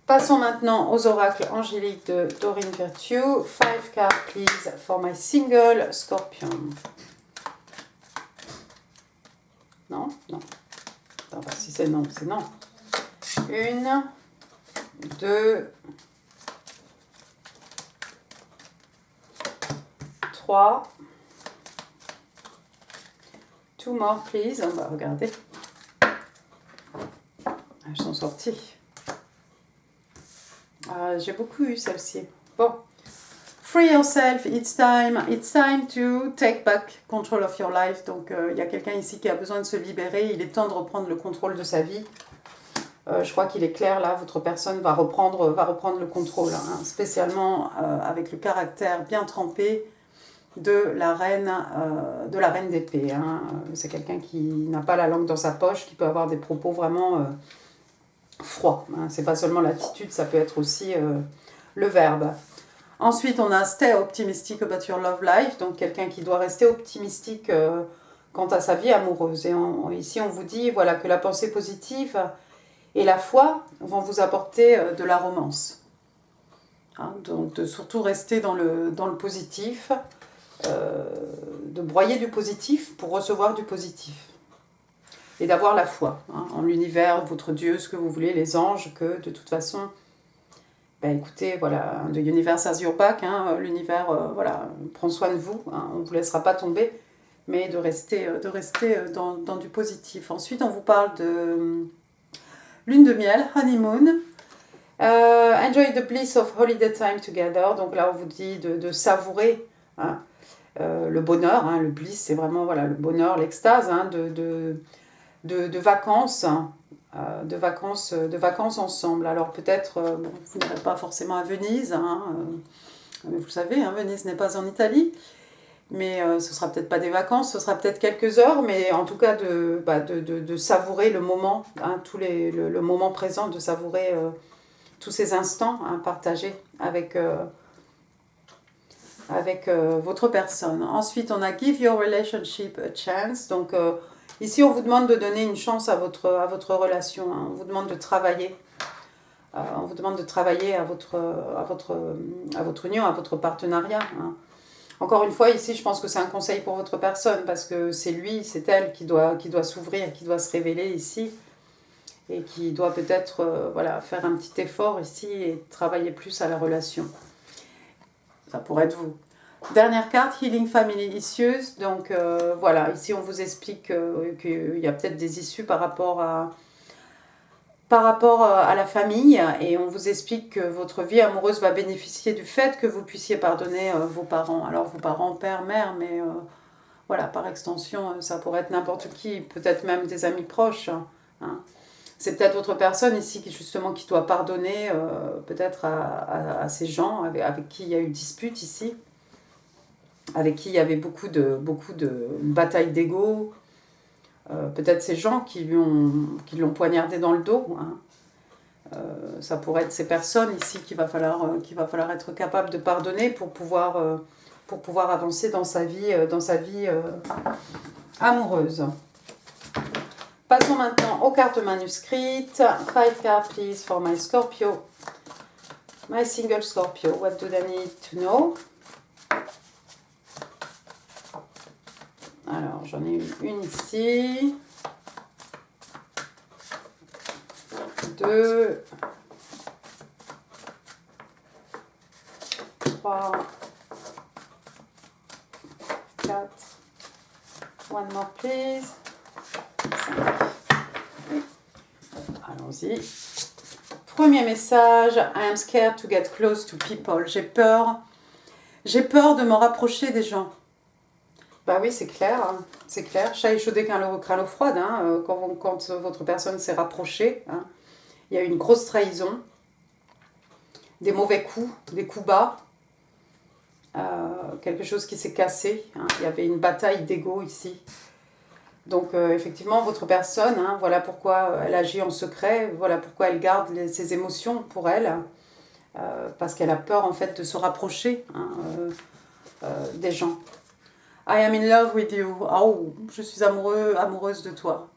Passons maintenant aux oracles angéliques de Doreen Virtue. 5 cards, please, for my single Scorpion. Non. Enfin, si c'est non, c'est non. 1, 2, 3. 2 more, please. On va regarder. Elles sont sorties. J'ai beaucoup eu celle-ci. Bon. Free yourself, it's time to take back control of your life. Donc, il y a quelqu'un ici qui a besoin de se libérer. Il est temps de reprendre le contrôle de sa vie. Je crois qu'il est clair, là, votre personne va reprendre le contrôle. Spécialement avec le caractère bien trempé de la reine d'épée. C'est quelqu'un qui n'a pas la langue dans sa poche, qui peut avoir des propos vraiment froids. C'est pas seulement l'attitude, ça peut être aussi le verbe. Ensuite, on a Stay optimistic about your love life, donc quelqu'un qui doit rester optimistique quant à sa vie amoureuse. Et ici, on vous dit voilà, que la pensée positive et la foi vont vous apporter de la romance. Donc, de surtout rester dans le positif, de broyer du positif pour recevoir du positif. Et d'avoir la foi en l'univers, votre Dieu, ce que vous voulez, les anges, que de toute façon... écoutez, voilà, the universe has your back, l'univers prend soin de vous, on ne vous laissera pas tomber, mais de rester dans du positif. Ensuite, on vous parle de lune de miel, honeymoon, enjoy the bliss of holiday time together, donc là on vous dit de savourer le bonheur, le bliss c'est vraiment le bonheur, l'extase, de vacances, de vacances ensemble. Alors peut-être, vous n'irez pas forcément à Venise, mais vous le savez, Venise n'est pas en Italie, mais ce sera peut-être pas des vacances, ce sera peut-être quelques heures, mais en tout cas de savourer le moment, le moment présent, de savourer tous ces instants partagés avec votre personne. Ensuite, on a Give your relationship a chance, donc ici, on vous demande de donner une chance à votre relation. On vous demande de travailler. On vous demande de travailler à votre union, à votre partenariat. Encore une fois, ici, je pense que c'est un conseil pour votre personne parce que c'est lui, c'est elle qui doit s'ouvrir, qui doit se révéler ici et qui doit peut-être faire un petit effort ici et travailler plus à la relation. Ça pourrait être vous. Dernière carte, Healing Family Issues. Donc voilà, ici on vous explique qu'il y a peut-être des issues par rapport à la famille, et on vous explique que votre vie amoureuse va bénéficier du fait que vous puissiez pardonner vos parents. Alors vos parents, père, mère, mais voilà, par extension, ça pourrait être n'importe qui, peut-être même des amis proches. Hein. C'est peut-être votre personne ici qui justement qui doit pardonner peut-être à ces gens avec qui il y a eu dispute ici, avec qui il y avait beaucoup de batailles d'ego. Peut-être ces gens qui l'ont poignardé dans le dos. Hein. Ça pourrait être ces personnes ici qu'il va falloir être capable de pardonner pour pouvoir avancer dans sa vie amoureuse. Passons maintenant aux cartes manuscrites. 5 cards, please, for my Scorpio. My single Scorpio, what do they need to know? Alors, j'en ai une ici. 2. 3. 4. One more, please. 5. Allons-y. Premier message. I am scared to get close to people. J'ai peur de me rapprocher des gens. Bah oui, c'est clair, hein. C'est clair. Chat échaudé qu'un l'eau froide, hein, quand votre personne s'est rapprochée. Hein. Il y a eu une grosse trahison, des mauvais coups, des coups bas, quelque chose qui s'est cassé. Hein. Il y avait une bataille d'ego ici. Donc effectivement, votre personne, hein, voilà pourquoi elle agit en secret, voilà pourquoi elle garde ses émotions pour elle, parce qu'elle a peur en fait de se rapprocher hein, des gens. I am in love with you. Oh, je suis amoureuse de toi.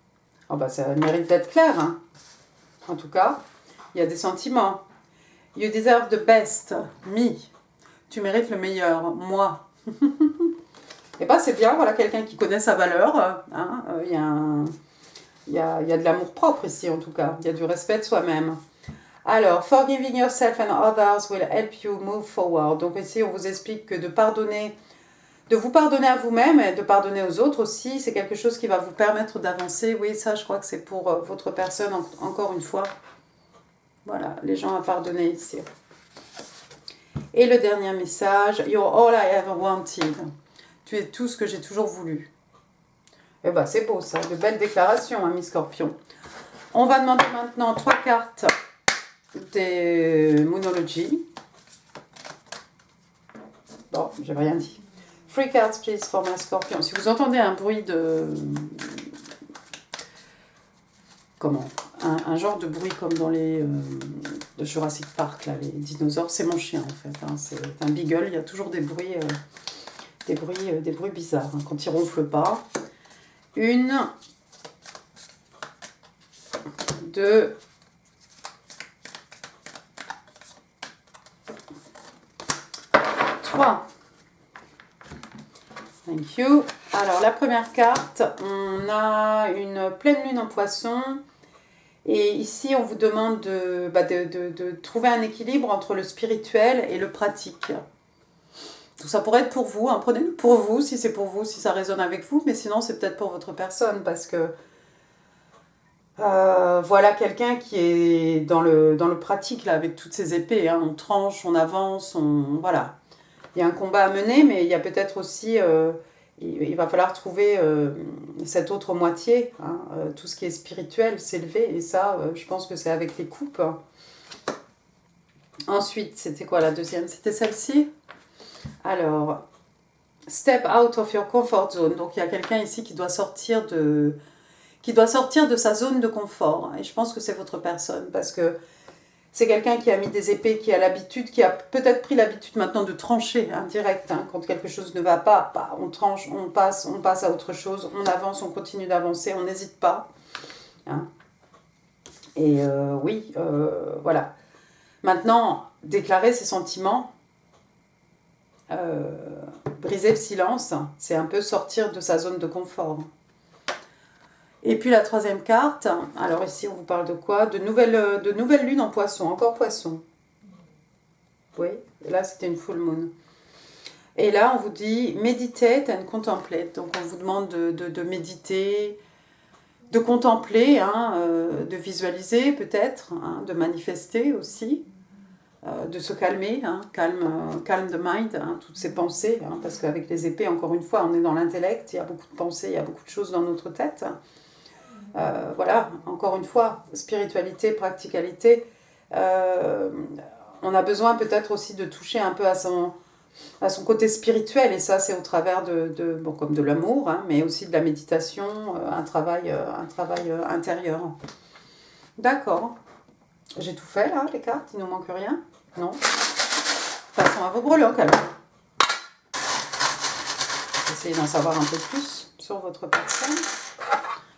Oh bah ça mérite d'être clair. Hein. En tout cas, il y a des sentiments. You deserve the best. Me. Tu mérites le meilleur. Moi. Et bah c'est bien, voilà quelqu'un qui connaît sa valeur. Hein. Il y a de l'amour propre ici en tout cas. Il y a du respect de soi-même. Alors, forgiving yourself and others will help you move forward. Donc ici, on vous explique que de vous pardonner à vous-même et de pardonner aux autres aussi, c'est quelque chose qui va vous permettre d'avancer. Oui, ça, je crois que c'est pour votre personne, encore une fois. Voilà, les gens à pardonner ici. Et le dernier message, You're all I ever wanted. Tu es tout ce que j'ai toujours voulu. Eh bien, c'est beau ça, de belles déclarations, hein, Miss Scorpion. On va demander maintenant 3 cartes des Moonology. Bon, j'ai rien dit. 3 cards, please, for my Scorpion. Si vous entendez un bruit de... Comment un genre de bruit comme dans les... de Jurassic Park, là, les dinosaures, c'est mon chien, en fait. Hein. C'est un beagle, il y a toujours des bruits bizarres, hein, quand il ronfle pas. 1, 2... 3. Thank you. Alors, la première carte, on a une pleine lune en poisson. Et ici, on vous demande de trouver un équilibre entre le spirituel et le pratique. Tout ça pourrait être pour vous. Hein. Prenez-le pour vous, si c'est pour vous, si ça résonne avec vous. Mais sinon, c'est peut-être pour votre personne. Parce que voilà quelqu'un qui est dans le pratique, là, avec toutes ses épées. Hein. On tranche, on avance, voilà. Il y a un combat à mener, mais il y a peut-être aussi... il va falloir trouver cette autre moitié, hein, tout ce qui est spirituel, s'élever, et ça, je pense que c'est avec les coupes. Ensuite, c'était quoi la deuxième? C'était celle-ci. Alors, step out of your comfort zone. Donc, il y a quelqu'un ici qui doit sortir de sa zone de confort. Et je pense que c'est votre personne, parce que c'est quelqu'un qui a mis des épées, qui a l'habitude, qui a peut-être pris l'habitude maintenant de trancher direct. Hein. Quand quelque chose ne va pas, bah, on tranche, on passe à autre chose, on avance, on continue d'avancer, on n'hésite pas. Hein. Et oui, voilà. Maintenant, déclarer ses sentiments, briser le silence, c'est un peu sortir de sa zone de confort. Et puis la troisième carte, alors ici on vous parle de quoi? De nouvelle lune en poisson, encore poisson. Oui, et là c'était une full moon. Et là, on vous dit meditate and contemplate. Donc, on vous demande de méditer, de contempler, hein, de visualiser peut-être, hein, de manifester aussi, de se calmer, hein, calme the mind, hein, toutes ces pensées, hein, parce qu'avec les épées, encore une fois, on est dans l'intellect, il y a beaucoup de pensées, il y a beaucoup de choses dans notre tête. Voilà, encore une fois, spiritualité, practicalité. On a besoin peut-être aussi de toucher un peu à son côté spirituel, et ça c'est au travers bon, comme de l'amour, hein, mais aussi de la méditation, un travail intérieur. D'accord. J'ai tout fait là, les cartes, il ne nous manque rien? Non. Passons à vos breloques alors. Essayez d'en savoir un peu plus sur votre personne.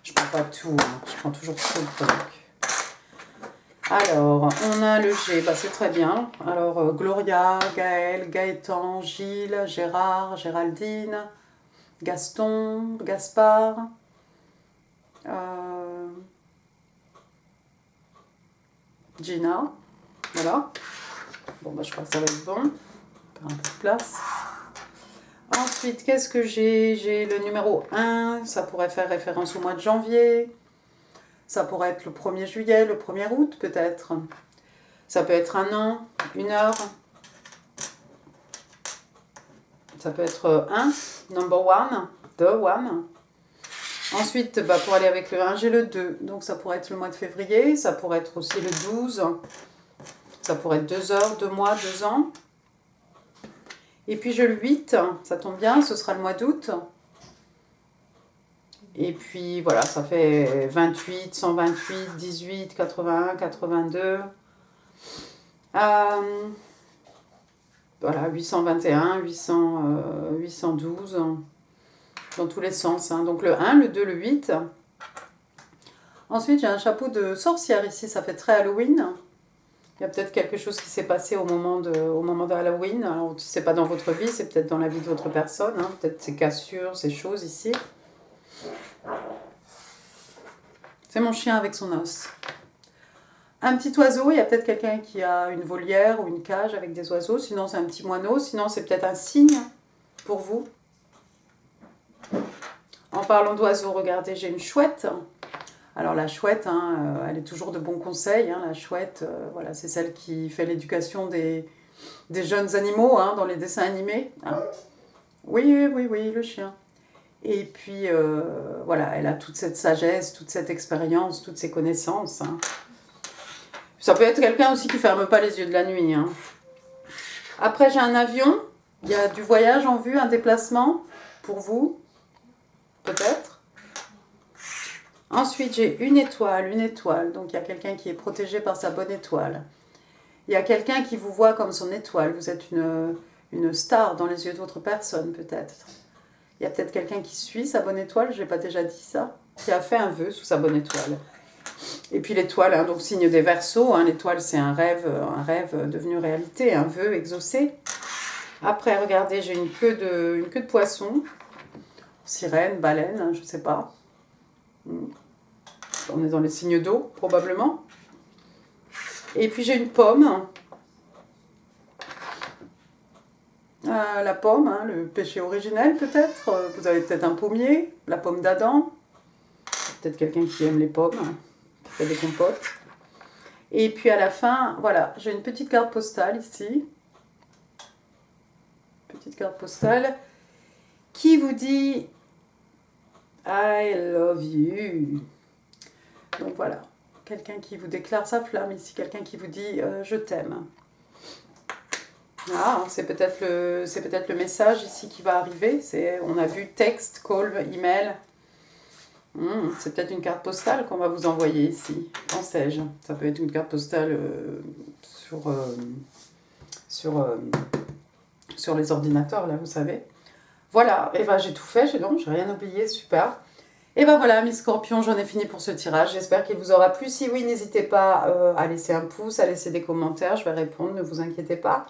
Je ne prends pas tout, hein. Je prends toujours trop de breloques. Alors, on a le G, bah c'est très bien. Alors, Gloria, Gaël, Gaëtan, Gilles, Gérard, Géraldine, Gaston, Gaspard, Gina, voilà. Bon, bah je crois que ça va être bon. Faire un peu de place. Ensuite, qu'est-ce que j'ai? J'ai le numéro 1, ça pourrait faire référence au mois de janvier. Ça pourrait être le 1er juillet, le 1er août peut-être. Ça peut être un an, une heure. Ça peut être 1, number 1, the one. Ensuite, bah, pour aller avec le 1, j'ai le 2. Donc ça pourrait être le mois de février. Ça pourrait être aussi le 12. Ça pourrait être 2 heures, 2 mois, 2 ans. Et puis j'ai le 8. Ça tombe bien, ce sera le mois d'août. Et puis voilà, ça fait 28, 128, 18, 81, 82. Voilà, 821, 812, dans tous les sens. Hein. Donc le 1, le 2, le 8. Ensuite, j'ai un chapeau de sorcière ici, ça fait très Halloween. Il y a peut-être quelque chose qui s'est passé au moment de Halloween. Alors, si ce n'est pas dans votre vie, c'est peut-être dans la vie de votre personne. Hein. Peut-être ces cassures, ces choses ici. C'est mon chien avec son os. Un petit oiseau, il y a peut-être quelqu'un qui a une volière ou une cage avec des oiseaux. Sinon, c'est un petit moineau. Sinon, c'est peut-être un signe pour vous. En parlant d'oiseaux, regardez, j'ai une chouette. Alors la chouette, hein, elle est toujours de bons conseils. Hein, la chouette, voilà, c'est celle qui fait l'éducation des jeunes animaux, hein, dans les dessins animés. Hein. Oui, oui, oui, le chien. Et puis, voilà, elle a toute cette sagesse, toute cette expérience, toutes ces connaissances. Hein. Ça peut être quelqu'un aussi qui ne ferme pas les yeux de la nuit. Hein. Après, j'ai un avion. Il y a du voyage en vue, un déplacement pour vous, peut-être. Ensuite, j'ai une étoile. Donc, il y a quelqu'un qui est protégé par sa bonne étoile. Il y a quelqu'un qui vous voit comme son étoile. Vous êtes une star dans les yeux de votre personne, peut-être. Il y a peut-être quelqu'un qui suit sa bonne étoile, je n'ai pas déjà dit ça, qui a fait un vœu sous sa bonne étoile. Et puis l'étoile, hein, donc signe des Verseaux, hein, l'étoile c'est un rêve devenu réalité, un vœu exaucé. Après, regardez, j'ai une queue de poisson, sirène, baleine, hein, je ne sais pas. On est dans les signes d'eau, probablement. Et puis j'ai une pomme. La pomme, hein, le péché originel peut-être. Vous avez peut-être un pommier, la pomme d'Adam. Peut-être quelqu'un qui aime les pommes, hein, qui fait des compotes. Et puis à la fin, voilà, j'ai une petite carte postale ici. Petite carte postale qui vous dit I love you. Donc voilà, quelqu'un qui vous déclare sa flamme ici, quelqu'un qui vous dit je t'aime. Ah, c'est peut-être le message ici qui va arriver. On a vu texte, call, email. C'est peut-être une carte postale qu'on va vous envoyer ici. Pensais-je. Ça peut être une carte postale sur les ordinateurs, là, vous savez. Voilà, et ben j'ai tout fait, j'ai rien oublié, super. Et ben voilà, mes scorpions, j'en ai fini pour ce tirage. J'espère qu'il vous aura plu. Si oui, n'hésitez pas à laisser un pouce, à laisser des commentaires. Je vais répondre, ne vous inquiétez pas.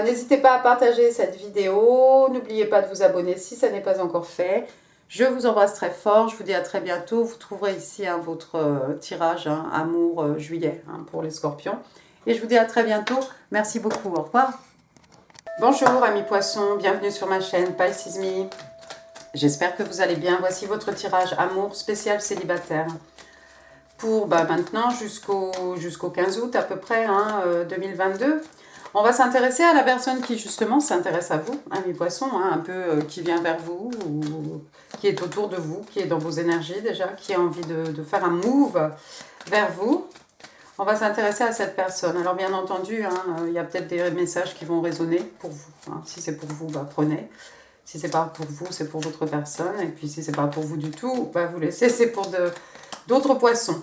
N'hésitez pas à partager cette vidéo. N'oubliez pas de vous abonner si ça n'est pas encore fait. Je vous embrasse très fort. Je vous dis à très bientôt. Vous trouverez ici votre tirage amour juillet pour les scorpions. Et je vous dis à très bientôt. Merci beaucoup. Au revoir. Bonjour amis poissons, bienvenue sur ma chaîne Pisces Me. J'espère que vous allez bien. Voici votre tirage amour spécial célibataire. Pour maintenant jusqu'au 15 août à peu près, 2022. On va s'intéresser à la personne qui justement s'intéresse à vous, amis poissons, un peu qui vient vers vous, ou qui est autour de vous, qui est dans vos énergies déjà, qui a envie de faire un move vers vous. On va s'intéresser à cette personne. Alors bien entendu, il y a peut-être des messages qui vont résonner pour vous. Si c'est pour vous, prenez. Si c'est pas pour vous, c'est pour votre personne. Et puis si c'est pas pour vous du tout, vous laissez, c'est pour d'autres poissons.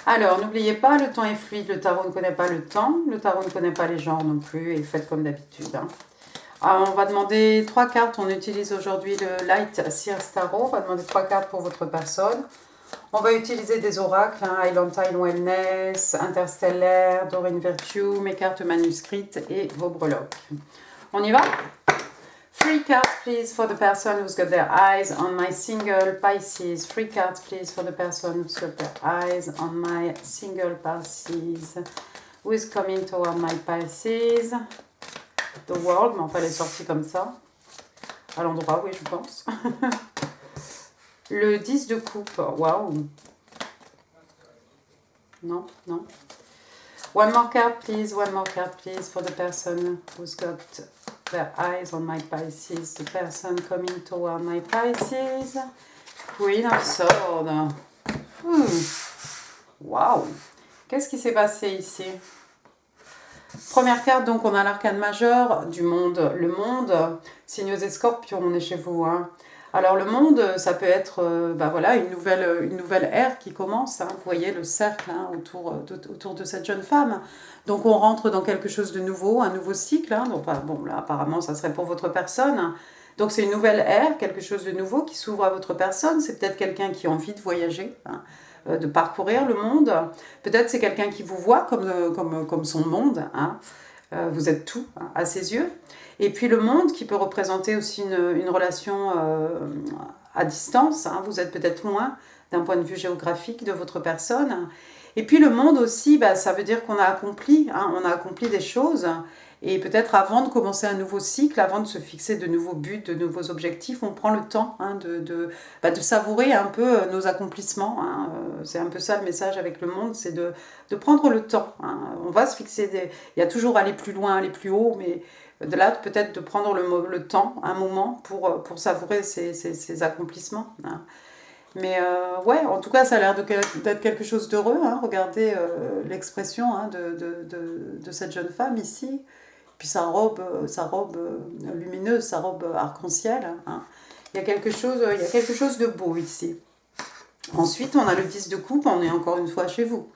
Alors, n'oubliez pas, le temps est fluide, le tarot ne connaît pas le temps, le tarot ne connaît pas les genres non plus, et faites comme d'habitude. Alors, on va demander 3 cartes, on utilise aujourd'hui le Light Seers Tarot, on va demander 3 cartes pour votre personne. On va utiliser des oracles, Highland Wellness, Interstellaire, Doreen Virtue, mes cartes manuscrites et vos breloques. On y va? 3 cards please for the person who's got their eyes on my single Pisces. 3 cards please for the person who's got their eyes on my single Pisces. Who is coming toward my Pisces? The World, mais enfin elle est sortie comme ça. À l'endroit, oui je pense. Le 10 de coupe, waouh. Non, non. One more card please for the person who's got their eyes on my Pisces. The person coming toward my Pisces. Queen of Swords. Waouh. Qu'est-ce qui s'est passé ici? Première carte, donc on a l'arcane majeur du monde. Le monde, signe des scorpions, on est chez vous. Alors le monde, ça peut être voilà, une nouvelle ère qui commence. Vous voyez le cercle autour de cette jeune femme. Donc on rentre dans quelque chose de nouveau, un nouveau cycle. Donc, bon, là apparemment ça serait pour votre personne. Donc c'est une nouvelle ère, quelque chose de nouveau qui s'ouvre à votre personne. C'est peut-être quelqu'un qui a envie de voyager, de parcourir le monde. Peut-être c'est quelqu'un qui vous voit comme son monde. Vous êtes tout à ses yeux. Et puis le monde qui peut représenter aussi une relation à distance. Vous êtes peut-être loin d'un point de vue géographique de votre personne. Et puis le monde aussi, ça veut dire qu'on a accompli, on a accompli des choses. Et peut-être avant de commencer un nouveau cycle, avant de se fixer de nouveaux buts, de nouveaux objectifs, on prend le temps de savourer un peu nos accomplissements. C'est un peu ça le message avec le monde, c'est de prendre le temps. On va se fixer, il y a toujours aller plus loin, aller plus haut, mais de là peut-être de prendre le temps, un moment pour savourer ces accomplissements. Mais ouais, en tout cas, ça a l'air d'être quelque chose d'heureux. Regardez l'expression de cette jeune femme ici. Puis sa robe lumineuse, sa robe arc-en-ciel. Il y a quelque chose de beau ici. Ensuite, on a le 10 de coupe, on est encore une fois chez vous.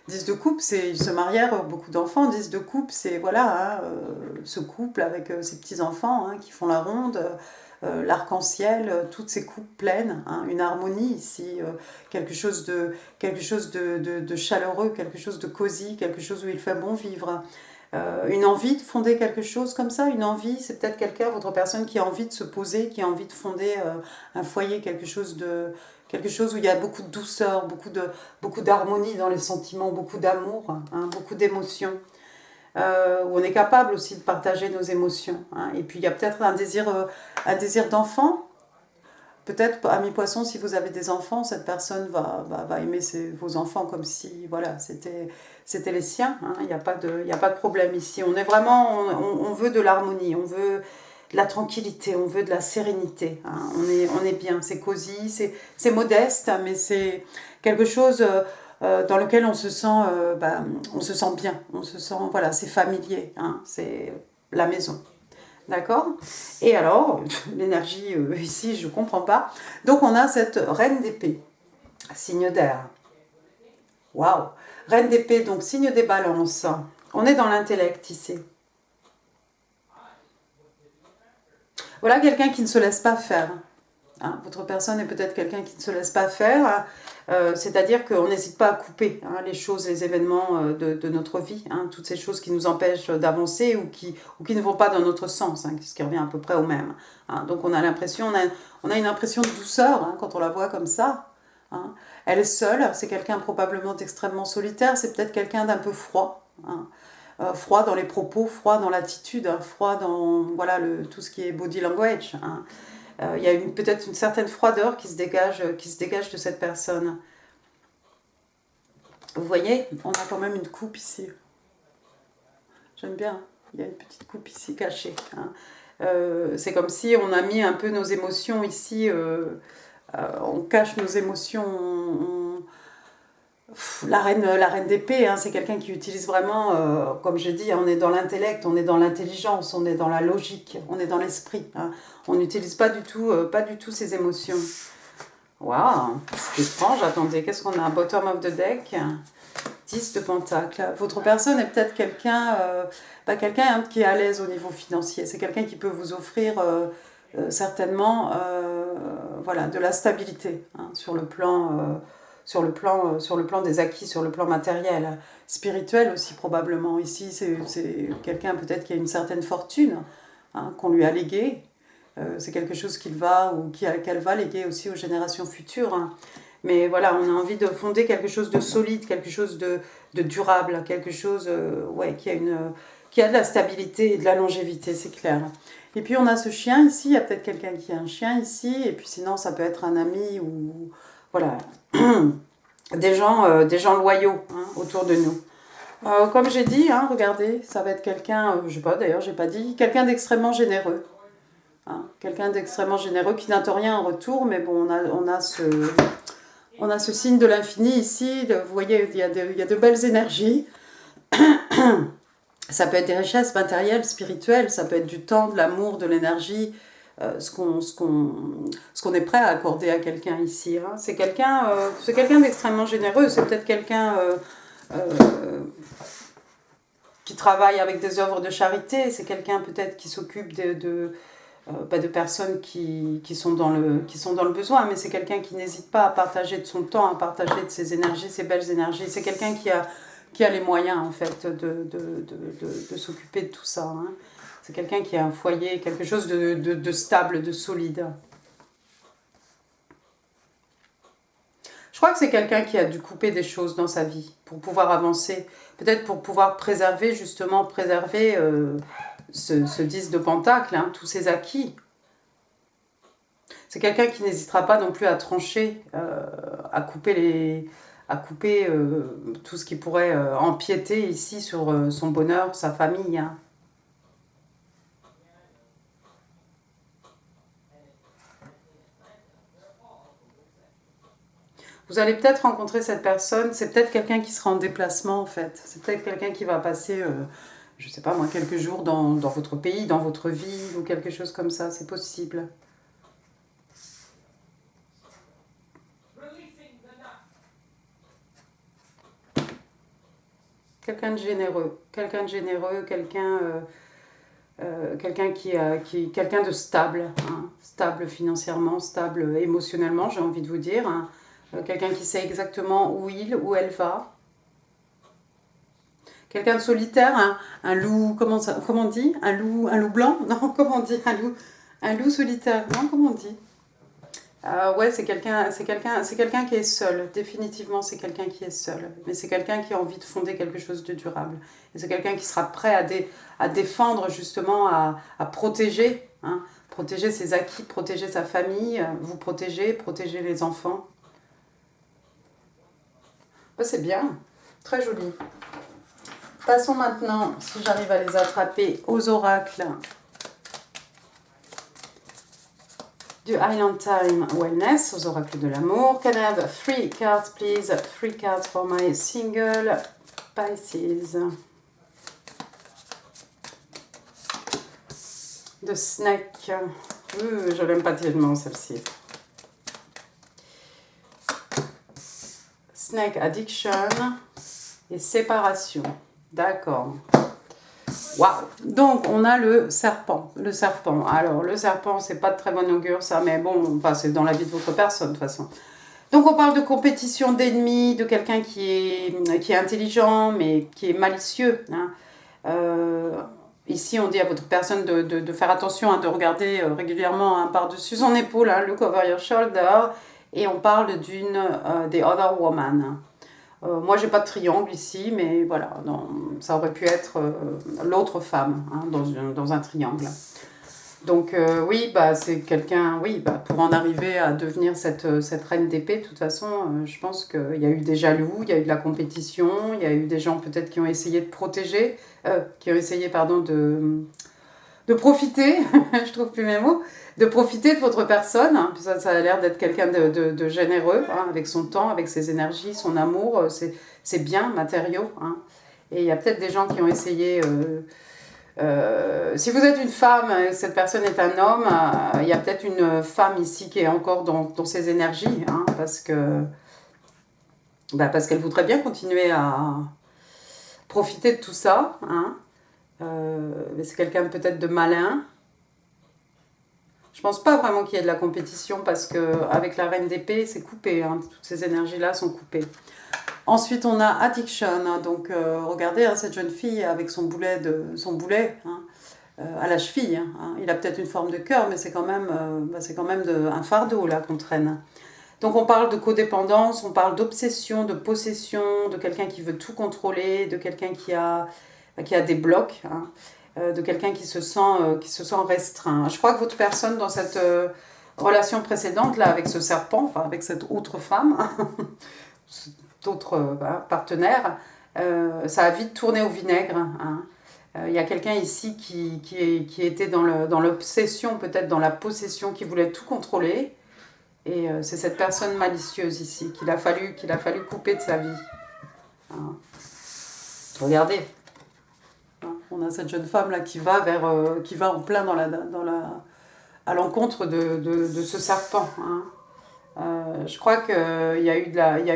10 de coupe, c'est ils se marièrent, beaucoup d'enfants. 10 de coupe, c'est voilà, ce couple avec ses petits-enfants qui font la ronde. L'arc-en-ciel, toutes ces coupes pleines, une harmonie ici, quelque chose de chaleureux, quelque chose de cosy, quelque chose où il fait bon vivre. Une envie de fonder quelque chose comme ça, une envie, c'est peut-être quelqu'un, votre personne qui a envie de se poser, qui a envie de fonder un foyer, quelque chose où il y a beaucoup de douceur, beaucoup d'harmonie dans les sentiments, beaucoup d'amour, beaucoup d'émotions. Où on est capable aussi de partager nos émotions. Et puis il y a peut-être un désir d'enfant. Peut-être, amis poissons, si vous avez des enfants, cette personne va aimer vos enfants comme si voilà, c'était les siens. Il n'y a pas de problème ici. On est vraiment, on veut de l'harmonie, on veut de la tranquillité, on veut de la sérénité. On est bien, c'est cosy, c'est modeste, mais c'est quelque chose dans lequel on se sent bien, on se sent, voilà, c'est familier, c'est la maison. D'accord? Et alors, l'énergie ici, je ne comprends pas. Donc, on a cette reine d'épée, signe d'air. Waouh! Reine d'épée, donc signe des balances. On est dans l'intellect ici. Voilà quelqu'un qui ne se laisse pas faire. Votre personne est peut-être quelqu'un qui ne se laisse pas faire. C'est-à-dire qu'on n'hésite pas à couper les choses, les événements de notre vie, toutes ces choses qui nous empêchent d'avancer ou qui ne vont pas dans notre sens, ce qui revient à peu près au même. Donc on a l'impression, on a une impression de douceur quand on la voit comme ça. Elle est seule, c'est quelqu'un probablement d'extrêmement solitaire, c'est peut-être quelqu'un d'un peu froid. froid dans les propos, froid dans l'attitude, hein, froid dans voilà, tout ce qui est body language. Hein. Il y a peut-être une certaine froideur qui se dégage de cette personne. Vous voyez, on a quand même une coupe ici. J'aime bien, il y a une petite coupe ici cachée. Hein. C'est comme si on a mis un peu nos émotions ici, on cache nos émotions. La reine d'épée, hein, c'est quelqu'un qui utilise vraiment, comme je dis, on est dans l'intellect, on est dans l'intelligence, on est dans la logique, on est dans l'esprit. Hein. On n'utilise pas du tout ses émotions. Waouh, c'est étrange, attendez, qu'est-ce qu'on a? Bottom of the deck, 10 de pentacle. Votre personne est peut-être quelqu'un qui est à l'aise au niveau financier. C'est quelqu'un qui peut vous offrir certainement voilà, de la stabilité hein, sur le plan des acquis, sur le plan matériel, spirituel aussi probablement. Ici, c'est quelqu'un peut-être qui a une certaine fortune hein, qu'on lui a léguée. C'est quelque chose qu'elle va léguer aussi aux générations futures. Hein. Mais voilà, on a envie de fonder quelque chose de solide, quelque chose de durable, quelque chose qui a de la stabilité et de la longévité, c'est clair. Et puis on a ce chien ici, il y a peut-être quelqu'un qui a un chien ici, et puis sinon ça peut être un ami ou voilà, des gens loyaux hein, autour de nous. Comme j'ai dit, hein, regardez, ça va être quelqu'un, je sais pas d'ailleurs, j'ai pas dit, quelqu'un d'extrêmement généreux. Hein, quelqu'un d'extrêmement généreux qui n'attend rien en retour, mais bon, on a ce signe de l'infini ici, vous voyez, il y a de belles énergies. Ça peut être des richesses matérielles, spirituelles, ça peut être du temps, de l'amour, de l'énergie, ce qu'on est prêt à accorder à quelqu'un ici. Hein. C'est quelqu'un d'extrêmement généreux, c'est peut-être quelqu'un qui travaille avec des œuvres de charité, c'est quelqu'un peut-être qui s'occupe de personnes qui sont dans le besoin, mais c'est quelqu'un qui n'hésite pas à partager de son temps, à partager de ses énergies, ses belles énergies. C'est quelqu'un qui a les moyens, en fait, de s'occuper de tout ça. Hein. C'est quelqu'un qui a un foyer, quelque chose de stable, de solide. Je crois que c'est quelqu'un qui a dû couper des choses dans sa vie pour pouvoir avancer. Peut-être pour pouvoir préserver ce 10 de pentacle, hein, tous ses acquis. C'est quelqu'un qui n'hésitera pas non plus à trancher, à couper tout ce qui pourrait empiéter ici sur son bonheur, sa famille. Hein. Vous allez peut-être rencontrer cette personne, c'est peut-être quelqu'un qui sera en déplacement en fait. C'est peut-être quelqu'un qui va passer, je sais pas moi, quelques jours dans votre pays, dans votre ville ou quelque chose comme ça, c'est possible. Quelqu'un de généreux, quelqu'un quelqu'un de stable, hein, stable financièrement, stable émotionnellement, j'ai envie de vous dire. Hein. Quelqu'un qui sait exactement où elle va. Quelqu'un de solitaire, un loup, comment on dit? Un loup blanc? Non, comment on dit? Un loup solitaire, non, comment on dit? Ouais, c'est quelqu'un qui est seul. Définitivement, c'est quelqu'un qui est seul. Mais c'est quelqu'un qui a envie de fonder quelque chose de durable. Et c'est quelqu'un qui sera prêt à défendre, justement, à protéger. Hein, protéger ses acquis, protéger sa famille, vous protéger les enfants. Ben, c'est bien, très joli. Passons maintenant, si j'arrive à les attraper, aux oracles du Island Time Wellness, aux oracles de l'amour. Can I have 3 cards, please? 3 cards for my single Pisces. The Snake. Je l'aime pas tellement celle-ci. Snake Addiction et séparation. D'accord. Waouh. Donc, on a le serpent. Le serpent. Alors, le serpent, c'est pas de très bon augure, ça, mais bon, enfin, c'est dans la vie de votre personne, de toute façon. Donc, on parle de compétition d'ennemis, de quelqu'un qui est intelligent, mais qui est malicieux. Hein. Ici, on dit à votre personne de faire attention, hein, de regarder régulièrement hein, par-dessus son épaule, hein, look over your shoulder, et on parle the other woman. Moi, j'ai pas de triangle ici, mais voilà, ça aurait pu être l'autre femme hein, dans un triangle. Donc oui, bah, c'est quelqu'un, oui, bah, pour en arriver à devenir cette reine d'épée, de toute façon, je pense qu'il y a eu des jaloux, il y a eu de la compétition, il y a eu des gens peut-être qui ont essayé de protéger, qui ont essayé, pardon, de profiter, je trouve plus mes mots, de profiter de votre personne. Hein. Ça a l'air d'être quelqu'un de généreux, hein, avec son temps, avec ses énergies, son amour, c'est bien, matériaux. Hein. Et il y a peut-être des gens qui ont essayé... si vous êtes une femme et cette personne est un homme, il y a peut-être une femme ici qui est encore dans ses énergies, hein, parce qu'elle voudrait bien continuer à profiter de tout ça. Hein. Mais c'est quelqu'un peut-être de malin. Je pense pas vraiment qu'il y ait de la compétition parce qu'avec la reine d'épée, c'est coupé. Hein, toutes ces énergies-là sont coupées. Ensuite, on a Addiction. Hein, donc, regardez hein, cette jeune fille avec son boulet, hein, à la cheville. Hein. Il a peut-être une forme de cœur, mais c'est quand même, un fardeau là qu'on traîne. Donc on parle de codépendance, on parle d'obsession, de possession, de quelqu'un qui veut tout contrôler, de quelqu'un qui a des blocs, hein, de quelqu'un qui se sent restreint. Je crois que votre personne dans cette relation précédente, là, avec ce serpent, enfin avec cette autre femme, cet autre partenaire, ça a vite tourné au vinaigre. Hein. Y a quelqu'un ici qui était dans l'obsession, peut-être dans la possession, qui voulait tout contrôler. Et c'est cette personne malicieuse ici qu'il a fallu couper de sa vie. Hein. Regardez, hein, on a cette jeune femme là qui va en plein à l'encontre de ce serpent. Hein. Je crois qu'il y a eu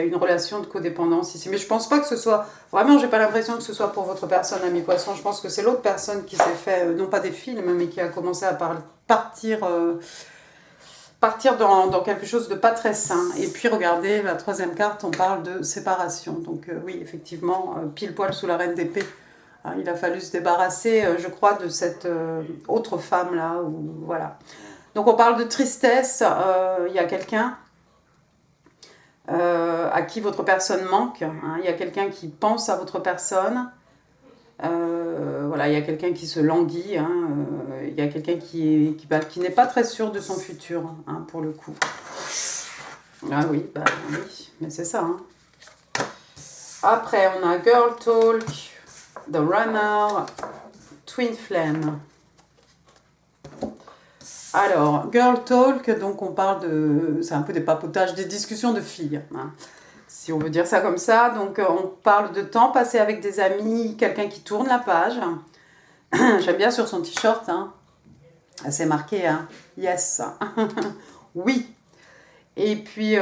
une relation de codépendance ici, mais je pense pas que ce soit vraiment. J'ai pas l'impression que ce soit pour votre personne, ami poisson. Je pense que c'est l'autre personne qui s'est fait, non pas des films, mais qui a commencé à partir dans quelque chose de pas très sain. Et puis regardez, la troisième carte, on parle de séparation. Donc oui, effectivement, pile poil sous la reine d'épée. Hein, il a fallu se débarrasser, je crois, de cette autre femme là. Voilà. Donc on parle de tristesse. Il y a quelqu'un à qui votre personne manque. Hein. Il y a quelqu'un qui pense à votre personne. Voilà, il y a quelqu'un qui se languit, hein, il y a quelqu'un qui n'est pas très sûr de son futur, hein, pour le coup. Ah oui, oui, mais c'est ça. Hein. Après, on a Girl Talk, The Runner, Twin Flame. Alors, Girl Talk, donc on parle c'est un peu des papotages, des discussions de filles. Hein. Si on veut dire ça comme ça, donc on parle de temps passé avec des amis, quelqu'un qui tourne la page. J'aime bien sur son t-shirt, hein. C'est marqué, hein. Yes. Oui. Et puis,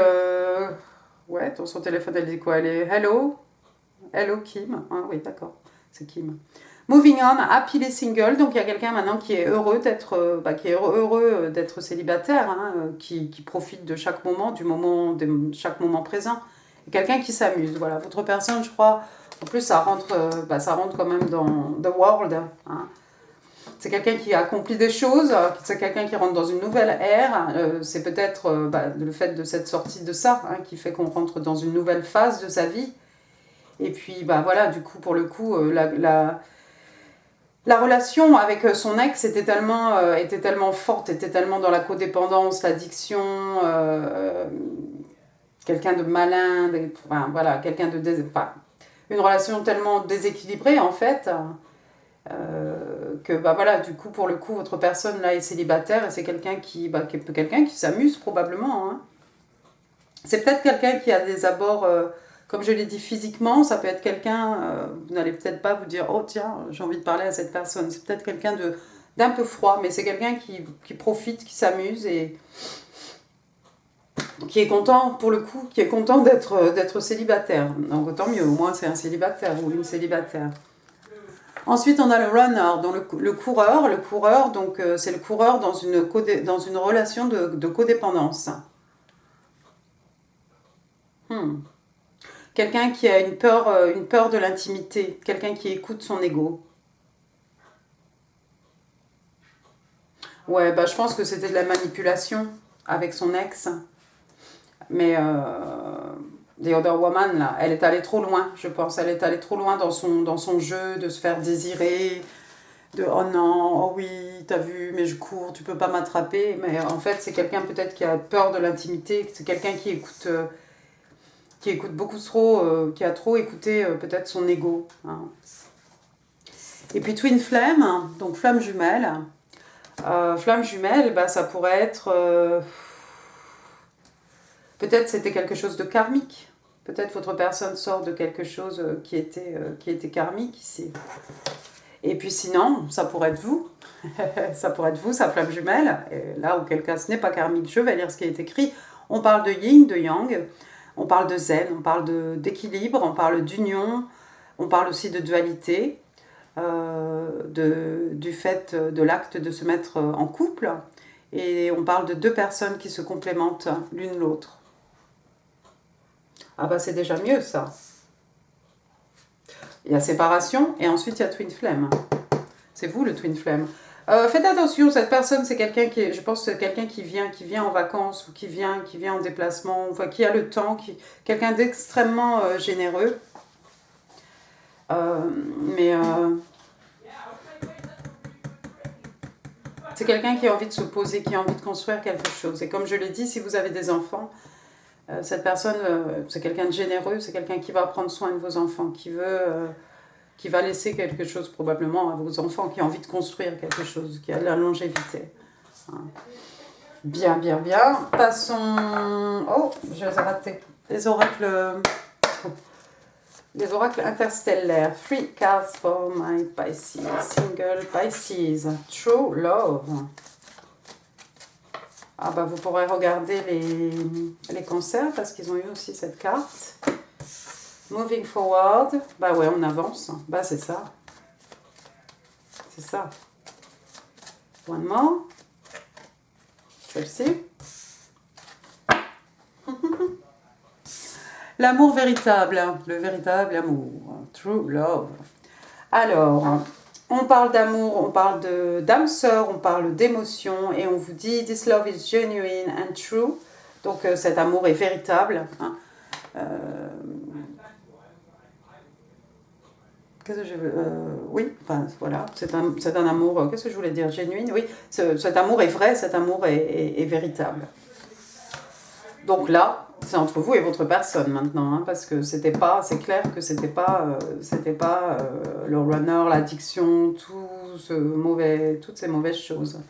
ouais, dans son téléphone, elle dit quoi? Elle est hello. Hello Kim. Ah oui, d'accord, c'est Kim. Moving on, happily single. Donc il y a quelqu'un maintenant qui est heureux d'être célibataire, hein, qui profite de chaque moment, de chaque moment présent. Quelqu'un qui s'amuse. Voilà, votre personne, je crois. En plus, ça rentre quand même dans the world. Hein. C'est quelqu'un qui accomplit des choses, c'est quelqu'un qui rentre dans une nouvelle ère. C'est peut-être le fait de cette sortie de ça hein, qui fait qu'on rentre dans une nouvelle phase de sa vie. Et puis, voilà, du coup, pour le coup, la relation avec son ex était tellement forte, était tellement dans la codépendance, l'addiction, quelqu'un de malin, voilà, une relation tellement déséquilibrée en fait, que voilà, du coup, pour le coup, votre personne là est célibataire et c'est quelqu'un qui s'amuse probablement. Hein. C'est peut-être quelqu'un qui a des abords, comme je l'ai dit, physiquement, ça peut être quelqu'un, vous n'allez peut-être pas vous dire, oh tiens, j'ai envie de parler à cette personne. C'est peut-être quelqu'un d'un peu froid, mais c'est quelqu'un qui profite, qui s'amuse et qui est content, pour le coup, qui est content d'être célibataire. Donc tant mieux, au moins c'est un célibataire ou une célibataire. Ensuite, on a le runner, donc le coureur. Le coureur, donc c'est le coureur dans une relation de codépendance. Quelqu'un qui a une peur de l'intimité, quelqu'un qui écoute son ego. Ouais, je pense que c'était de la manipulation avec son ex. Mais The Other Woman, là, elle est allée trop loin, je pense. Elle est allée trop loin dans son jeu, de se faire désirer, de « Oh non, oh oui, t'as vu, mais je cours, tu peux pas m'attraper ». Mais en fait, c'est quelqu'un peut-être qui a peur de l'intimité, c'est quelqu'un qui écoute beaucoup trop, qui a trop écouté peut-être son ego. Hein. Et puis Twin Flame, donc flamme jumelle. Flamme jumelle, bah, ça pourrait être... peut-être c'était quelque chose de karmique. Peut-être votre personne sort de quelque chose qui était karmique ici. Et puis sinon, ça pourrait être vous. Ça pourrait être vous, sa flamme jumelle. Et là, auquel cas, ce n'est pas karmique. Je vais lire ce qui est écrit. On parle de yin, de yang. On parle de zen, on parle d'équilibre, on parle d'union. On parle aussi de dualité. Du fait de l'acte de se mettre en couple. Et on parle de deux personnes qui se complémentent l'une l'autre. Ah bah c'est déjà mieux ça. Il y a séparation et ensuite il y a Twin Flame. C'est vous le Twin Flame. Faites attention, cette personne c'est quelqu'un qui, je pense c'est quelqu'un qui vient en vacances ou qui vient en déplacement, enfin qui a le temps, quelqu'un d'extrêmement généreux. C'est quelqu'un qui a envie de se poser, qui a envie de construire quelque chose. Et comme je l'ai dit, si vous avez des enfants, cette personne, c'est quelqu'un de généreux, c'est quelqu'un qui va prendre soin de vos enfants, qui va laisser quelque chose probablement à vos enfants, qui a envie de construire quelque chose, qui a de la longévité. Bien, bien, bien. Passons... Oh, je les ai ratés. Les oracles interstellaires. 3 cards for my Pisces. Single Pisces. True Love. Ah bah vous pourrez regarder les cancers parce qu'ils ont eu aussi cette carte. Moving forward. Bah ouais, on avance. Bah c'est ça. C'est ça. One more. Celle-ci. L'amour véritable. Le véritable amour. True love. Alors, on parle d'amour, on parle d'âme sœur, on parle d'émotion et on vous dit « This love is genuine and true ». Donc cet amour est véritable. Hein. Qu'est-ce que je veux oui, enfin voilà, c'est un amour, qu'est-ce que je voulais dire, genuine, oui, cet amour est vrai, cet amour est véritable. Donc là, c'est entre vous et votre personne maintenant, hein, parce que c'est clair que c'était pas le runner, l'addiction, toutes ces mauvaises choses.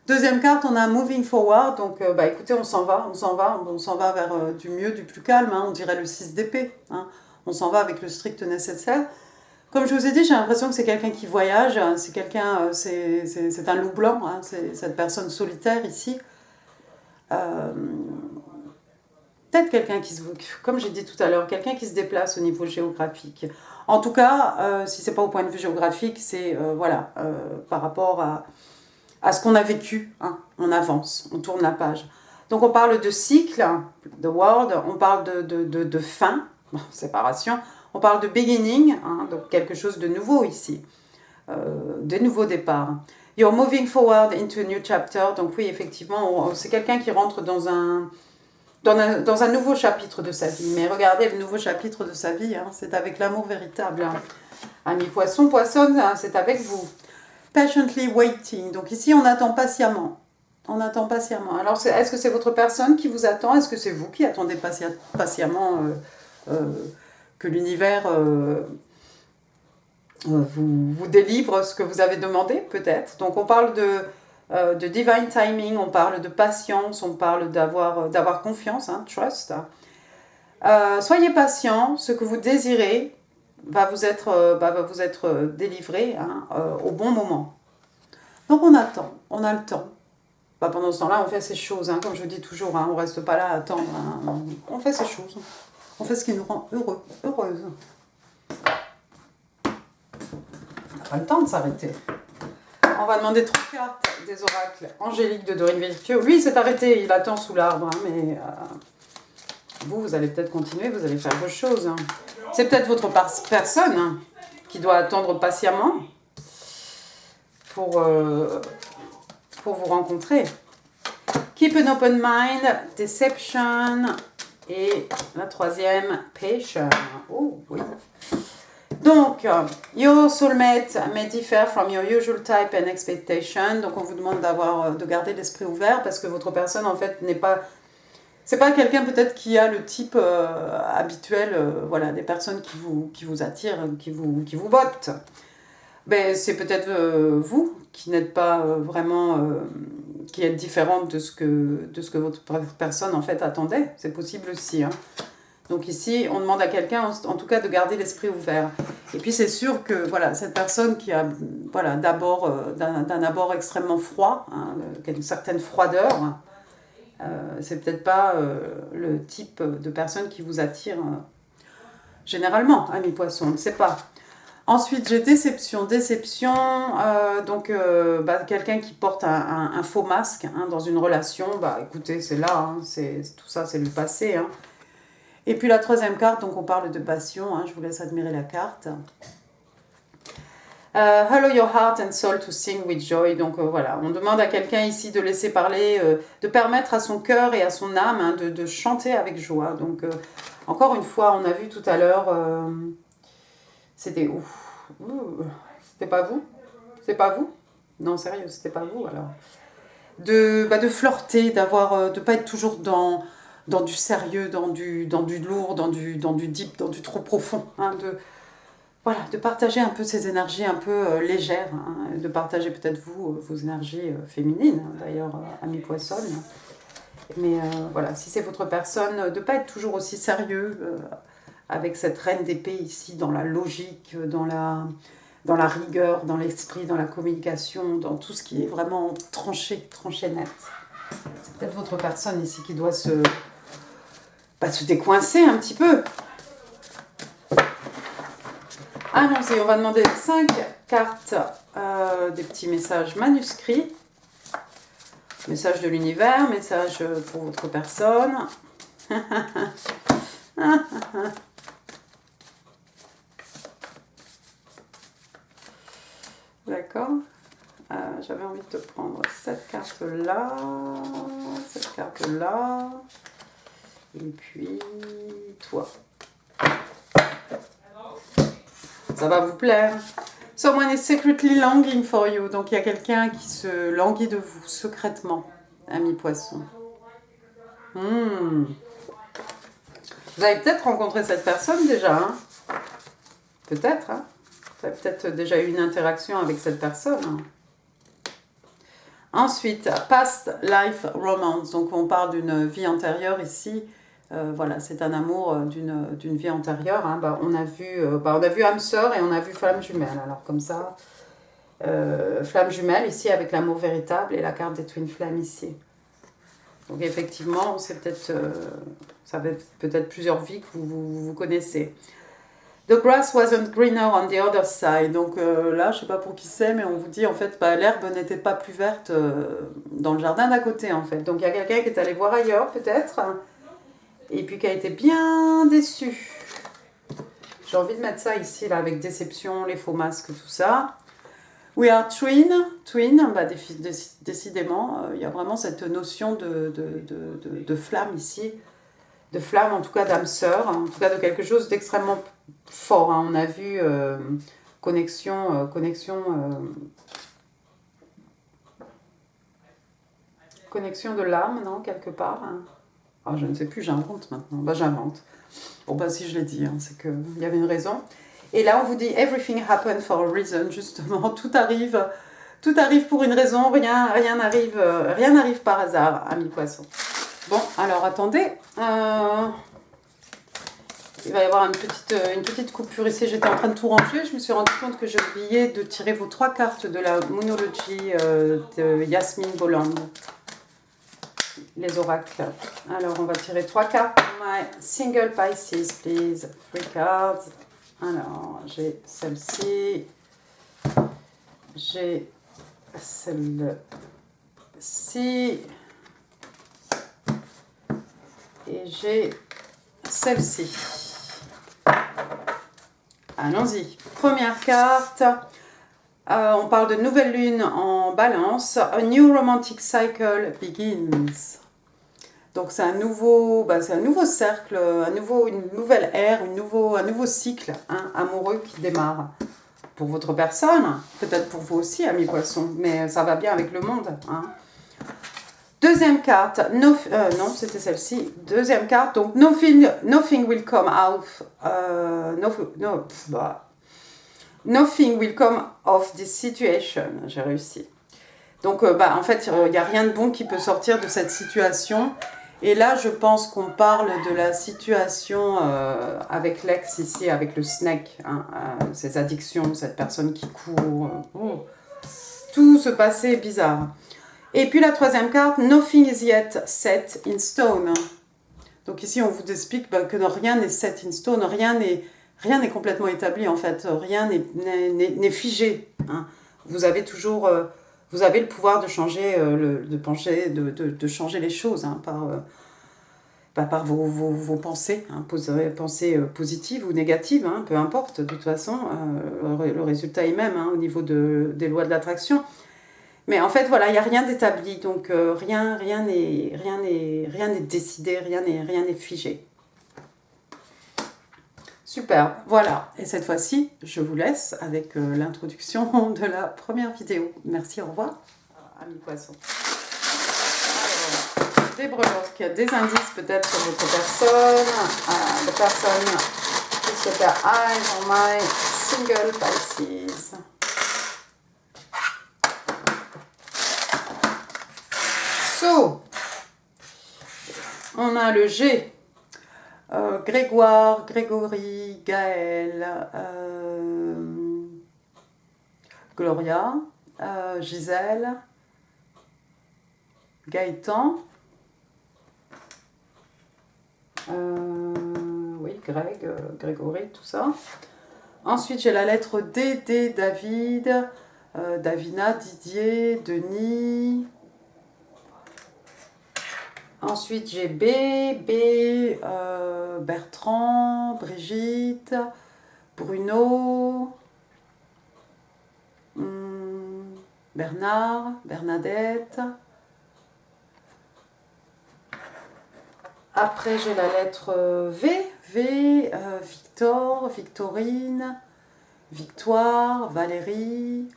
Deuxième carte, on a Moving Forward, donc bah écoutez, on s'en va vers du mieux, du plus calme, hein, on dirait le 6 d'épée, hein. On s'en va avec le strict nécessaire. Comme je vous ai dit, j'ai l'impression que c'est quelqu'un qui voyage, c'est quelqu'un, c'est un loup blanc, hein, c'est cette personne solitaire ici. Peut-être quelqu'un comme j'ai dit tout à l'heure, quelqu'un qui se déplace au niveau géographique. En tout cas, si c'est pas au point de vue géographique, c'est par rapport à ce qu'on a vécu, hein, on avance, on tourne la page. Donc on parle de cycle, de world, on parle de fin, séparation, on parle de beginning, hein, donc quelque chose de nouveau ici, de nouveaux départs. You're moving forward into a new chapter, donc oui, effectivement, c'est quelqu'un qui rentre dans un nouveau chapitre de sa vie. Mais regardez, le nouveau chapitre de sa vie, hein, c'est avec l'amour véritable. Hein. Ami poisson, poissonne, hein, c'est avec vous. Patiently waiting, donc ici on attend patiemment. On attend patiemment. Alors est-ce que c'est votre personne qui vous attend? Est-ce que c'est vous qui attendez patiemment que l'univers vous délivre ce que vous avez demandé, peut-être? Donc on parle de divine timing, on parle de patience, on parle d'avoir confiance, hein, trust. Soyez patient, ce que vous désirez va vous être délivré, hein, au bon moment. Donc on attend, on a le temps. Bah, pendant ce temps-là, on fait ces choses, hein, comme je dis toujours, hein, on ne reste pas là à attendre. Hein, on fait ces choses, on fait ce qui nous rend heureux, heureuse. On n'a pas le temps de s'arrêter. On va demander 3 cartes des oracles angéliques de Dorine Virtue. Lui, il s'est arrêté, il attend sous l'arbre, hein, mais vous allez peut-être continuer, vous allez faire vos choses. Hein. C'est peut-être votre personne, hein, qui doit attendre patiemment pour vous rencontrer. Keep an open mind, deception, Et la troisième, patient. Oh, oui. Donc, your soulmate may differ from your usual type and expectation. Donc, on vous demande de garder l'esprit ouvert parce que votre personne, en fait, n'est pas... C'est pas quelqu'un peut-être qui a le type habituel, voilà, des personnes qui vous attirent, qui vous bottent. Ben, c'est peut-être vous qui n'êtes pas vraiment... qui êtes différente de ce que votre personne, en fait, attendait. C'est possible aussi, hein. Donc ici, on demande à quelqu'un, en tout cas, de garder l'esprit ouvert. Et puis c'est sûr que voilà, cette personne qui a voilà, d'un abord extrêmement froid, hein, qui a une certaine froideur, c'est peut-être pas le type de personne qui vous attire généralement, ami poisson, on ne sait pas. Ensuite, j'ai déception. Déception, donc quelqu'un qui porte un faux masque hein, dans une relation, bah écoutez, c'est là, hein, tout ça, c'est le passé, hein. Et puis la troisième carte, donc on parle de passion, hein, je vous laisse admirer la carte. Allow your heart and soul to sing with joy. Donc voilà, on demande à quelqu'un ici de laisser parler, de permettre à son cœur et à son âme hein, de chanter avec joie. Donc encore une fois, on a vu tout à l'heure, c'était ouf. C'était pas vous? C'est pas vous? Non, sérieux, c'était pas vous alors. De flirter, de pas être toujours dans du sérieux, dans du lourd, dans du deep, dans du trop profond. Hein, voilà, de partager un peu ces énergies un peu légères, hein, de partager peut-être vos énergies féminines, hein, d'ailleurs, amis poissons. Mais voilà, si c'est votre personne, de ne pas être toujours aussi sérieux avec cette reine d'épée ici, dans la logique, dans la rigueur, dans l'esprit, dans la communication, dans tout ce qui est vraiment tranché net. C'est peut-être votre personne ici qui doit se décoincer un petit peu. Allons-y, on va demander 5 cartes, des petits messages manuscrits. Message de l'univers, message pour votre personne. D'accord. J'avais envie de te prendre cette carte-là, cette carte-là, et puis toi. Ça va vous plaire. Someone is secretly longing for you. Donc il y a quelqu'un qui se languit de vous secrètement, ami poisson. Vous avez peut-être rencontré cette personne déjà. Hein, peut-être. Hein, vous avez peut-être déjà eu une interaction avec cette personne. Hein. Ensuite, past life romance. Donc on parle d'une vie antérieure ici. Voilà, c'est un amour d'une vie antérieure. Hein. On a vu âme sœur et on a vu flamme jumelle. Alors comme ça, flamme jumelle ici avec l'amour véritable et la carte des twin flammes ici. Donc effectivement, c'est peut-être, ça va être peut-être plusieurs vies que vous connaissez. The grass wasn't greener on the other side. Donc là, je ne sais pas pour qui c'est, mais on vous dit en fait, l'herbe n'était pas plus verte dans le jardin d'à côté en fait. Donc il y a quelqu'un qui est allé voir ailleurs peut-être. Et puis qui a été bien déçu. J'ai envie de mettre ça ici, là, avec déception, les faux masques, tout ça. We are twin. Twin, décidément, il y a vraiment cette notion de flamme ici. De flamme, en tout cas d'âme sœur. En tout cas de quelque chose d'extrêmement fort. Hein. On a vu connexion de l'âme, non, quelque part. Hein. Oh, je ne sais plus, j'invente maintenant. J'invente. Bon, si je l'ai dit, hein, c'est qu'il y avait une raison. Et là, on vous dit « Everything happened for a reason », justement. Tout arrive pour une raison, rien n'arrive par hasard, amis poissons. Bon, alors, attendez. Il va y avoir une petite coupure ici. J'étais en train de tout ranger. Je me suis rendu compte que j'ai oublié de tirer vos 3 cartes de la Moonology de Yasmine Bolland. Les oracles. Alors, on va tirer 3 cartes pour my single Pisces, please. 3 cards. Alors, j'ai celle-ci. J'ai celle-ci. Et j'ai celle-ci. Allons-y. Première carte. On parle de nouvelle lune en balance. A new romantic cycle begins. Donc c'est un nouveau cercle, une nouvelle ère, un nouveau cycle hein, amoureux qui démarre. Pour votre personne, peut-être pour vous aussi, amis poissons, mais ça va bien avec le monde. Hein. Deuxième carte, non, c'était celle-ci. Deuxième carte, donc nothing will come out, nothing will come of this situation. J'ai réussi. Donc, en fait, il n'y a rien de bon qui peut sortir de cette situation. Et là, je pense qu'on parle de la situation avec l'ex ici, avec le snake, hein, ces addictions, cette personne qui court. Tout se passait bizarre. Et puis la troisième carte, nothing is yet set in stone. Donc ici, on vous explique que rien n'est set in stone, rien n'est complètement établi en fait, rien n'est figé. Hein. Vous avez toujours, vous avez le pouvoir de changer, de changer les choses hein, par vos pensées, hein, pensées positives ou négatives, hein, peu importe, de toute façon, le résultat est même hein, au niveau des lois de l'attraction. Mais en fait, voilà, il n'y a rien d'établi, donc rien n'est décidé, rien n'est figé. Super, voilà. Et cette fois-ci, je vous laisse avec l'introduction de la première vidéo. Merci, au revoir, amis poissons. Alors, des breloques, des indices peut-être sur votre personne, des personnes qui se faire eyes on my single Pisces. So, on a le G, Grégoire, Grégory, Gaël, Gloria, Gisèle, Gaëtan, oui, Grégory, tout ça. Ensuite, j'ai la lettre D, David, Davina, Didier, Denis. Ensuite, j'ai B, Bertrand, Brigitte, Bruno, Bernard, Bernadette. Après, j'ai la lettre V, Victor, Victorine, Victoire, Valérie.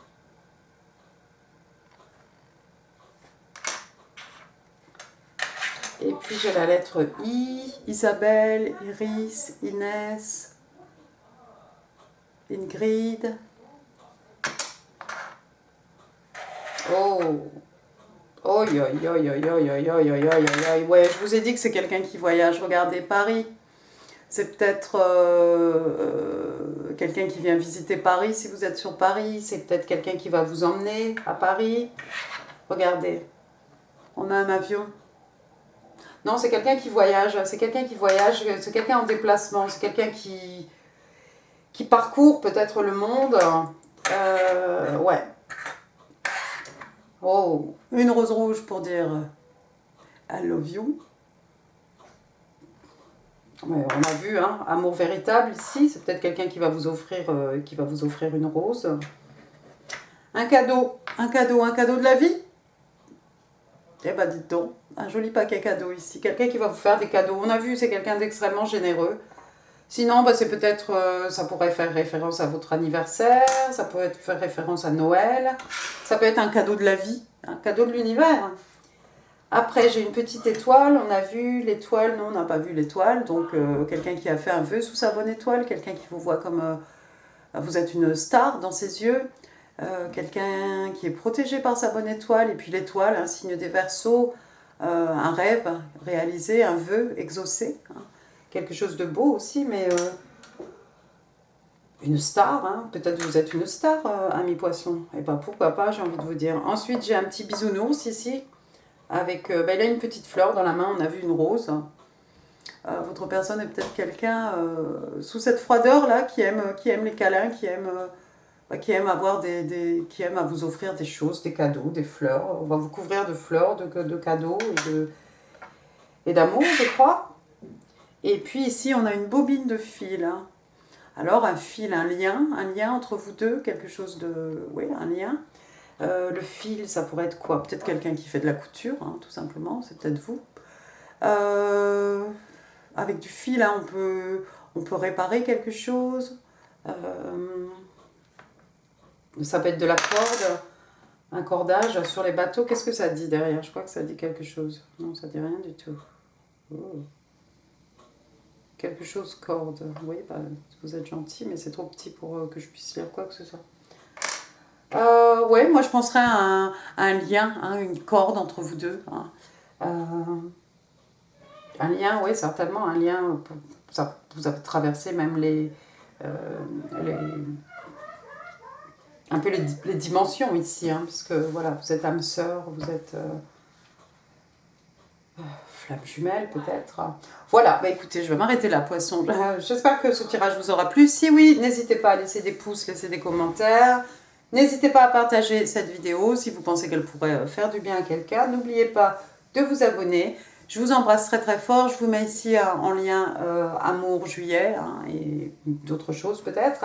Et puis j'ai la lettre I, Isabelle, Iris, Inès, Ingrid. Oh, oh, yo, yo, yo, yo, yo, yo, yo, yo, yo. Ouais, je vous ai dit que c'est quelqu'un qui voyage. Regardez Paris. C'est peut-être quelqu'un qui vient visiter Paris si vous êtes sur Paris. C'est peut-être quelqu'un qui va vous emmener à Paris. Regardez, on a un avion. Non, c'est quelqu'un qui voyage, c'est quelqu'un en déplacement, c'est quelqu'un qui parcourt peut-être le monde. Ouais. Oh, une rose rouge pour dire I love you. Ouais, on a vu, hein, amour véritable ici, c'est peut-être quelqu'un qui va vous offrir une rose. Un cadeau de la vie. Eh ben dites donc, un joli paquet cadeau ici. Quelqu'un qui va vous faire des cadeaux. On a vu, c'est quelqu'un d'extrêmement généreux. Sinon, c'est peut-être, ça pourrait faire référence à votre anniversaire, ça pourrait faire référence à Noël, ça peut être un cadeau de la vie, un cadeau de l'univers. Après, j'ai une petite étoile, on a vu l'étoile, non, on n'a pas vu l'étoile, donc quelqu'un qui a fait un vœu sous sa bonne étoile, quelqu'un qui vous voit comme vous êtes une star dans ses yeux. Quelqu'un qui est protégé par sa bonne étoile, et puis l'étoile, un signe des Verseaux, un rêve réalisé, un vœu exaucé, hein. Quelque chose de beau aussi, mais une star, hein. Peut-être vous êtes une star, ami poisson, et ben pourquoi pas, j'ai envie de vous dire. Ensuite, j'ai un petit bisounours ici, avec, il a une petite fleur dans la main, on a vu une rose. Votre personne est peut-être quelqu'un sous cette froideur là qui aime les câlins, qui aime avoir qui aime à vous offrir des choses, des cadeaux, des fleurs. On va vous couvrir de fleurs, de cadeaux et d'amour, je crois. Et puis ici, on a une bobine de fil. Hein. Alors, un fil, un lien entre vous deux, quelque chose de... Oui, un lien. Le fil, ça pourrait être quoi? Peut-être quelqu'un qui fait de la couture, hein, tout simplement, c'est peut-être vous. Avec du fil, hein, on peut réparer quelque chose. Ça peut être de la corde, un cordage sur les bateaux. Qu'est-ce que ça dit derrière? Je crois que ça dit quelque chose. Non, ça dit rien du tout. Oh. Quelque chose corde. Oui, bah, vous êtes gentil, mais c'est trop petit pour que je puisse lire quoi que ce soit. Ouais, moi je penserais à un lien, hein, une corde entre vous deux. Hein. Un lien, oui, certainement, un lien. Ça, vous avez traversé même un peu les dimensions ici, hein, puisque voilà, vous êtes âme sœur, vous êtes flamme jumelle peut-être. Voilà, bah écoutez, je vais m'arrêter là, poisson. J'espère que ce tirage vous aura plu. Si oui, n'hésitez pas à laisser des pouces, laisser des commentaires. N'hésitez pas à partager cette vidéo si vous pensez qu'elle pourrait faire du bien à quelqu'un. N'oubliez pas de vous abonner. Je vous embrasse très très fort. Je vous mets ici en lien Amour Juillet, hein, et d'autres choses peut-être.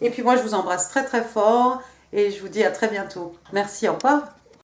Et puis moi, je vous embrasse très très fort et je vous dis à très bientôt. Merci, au revoir.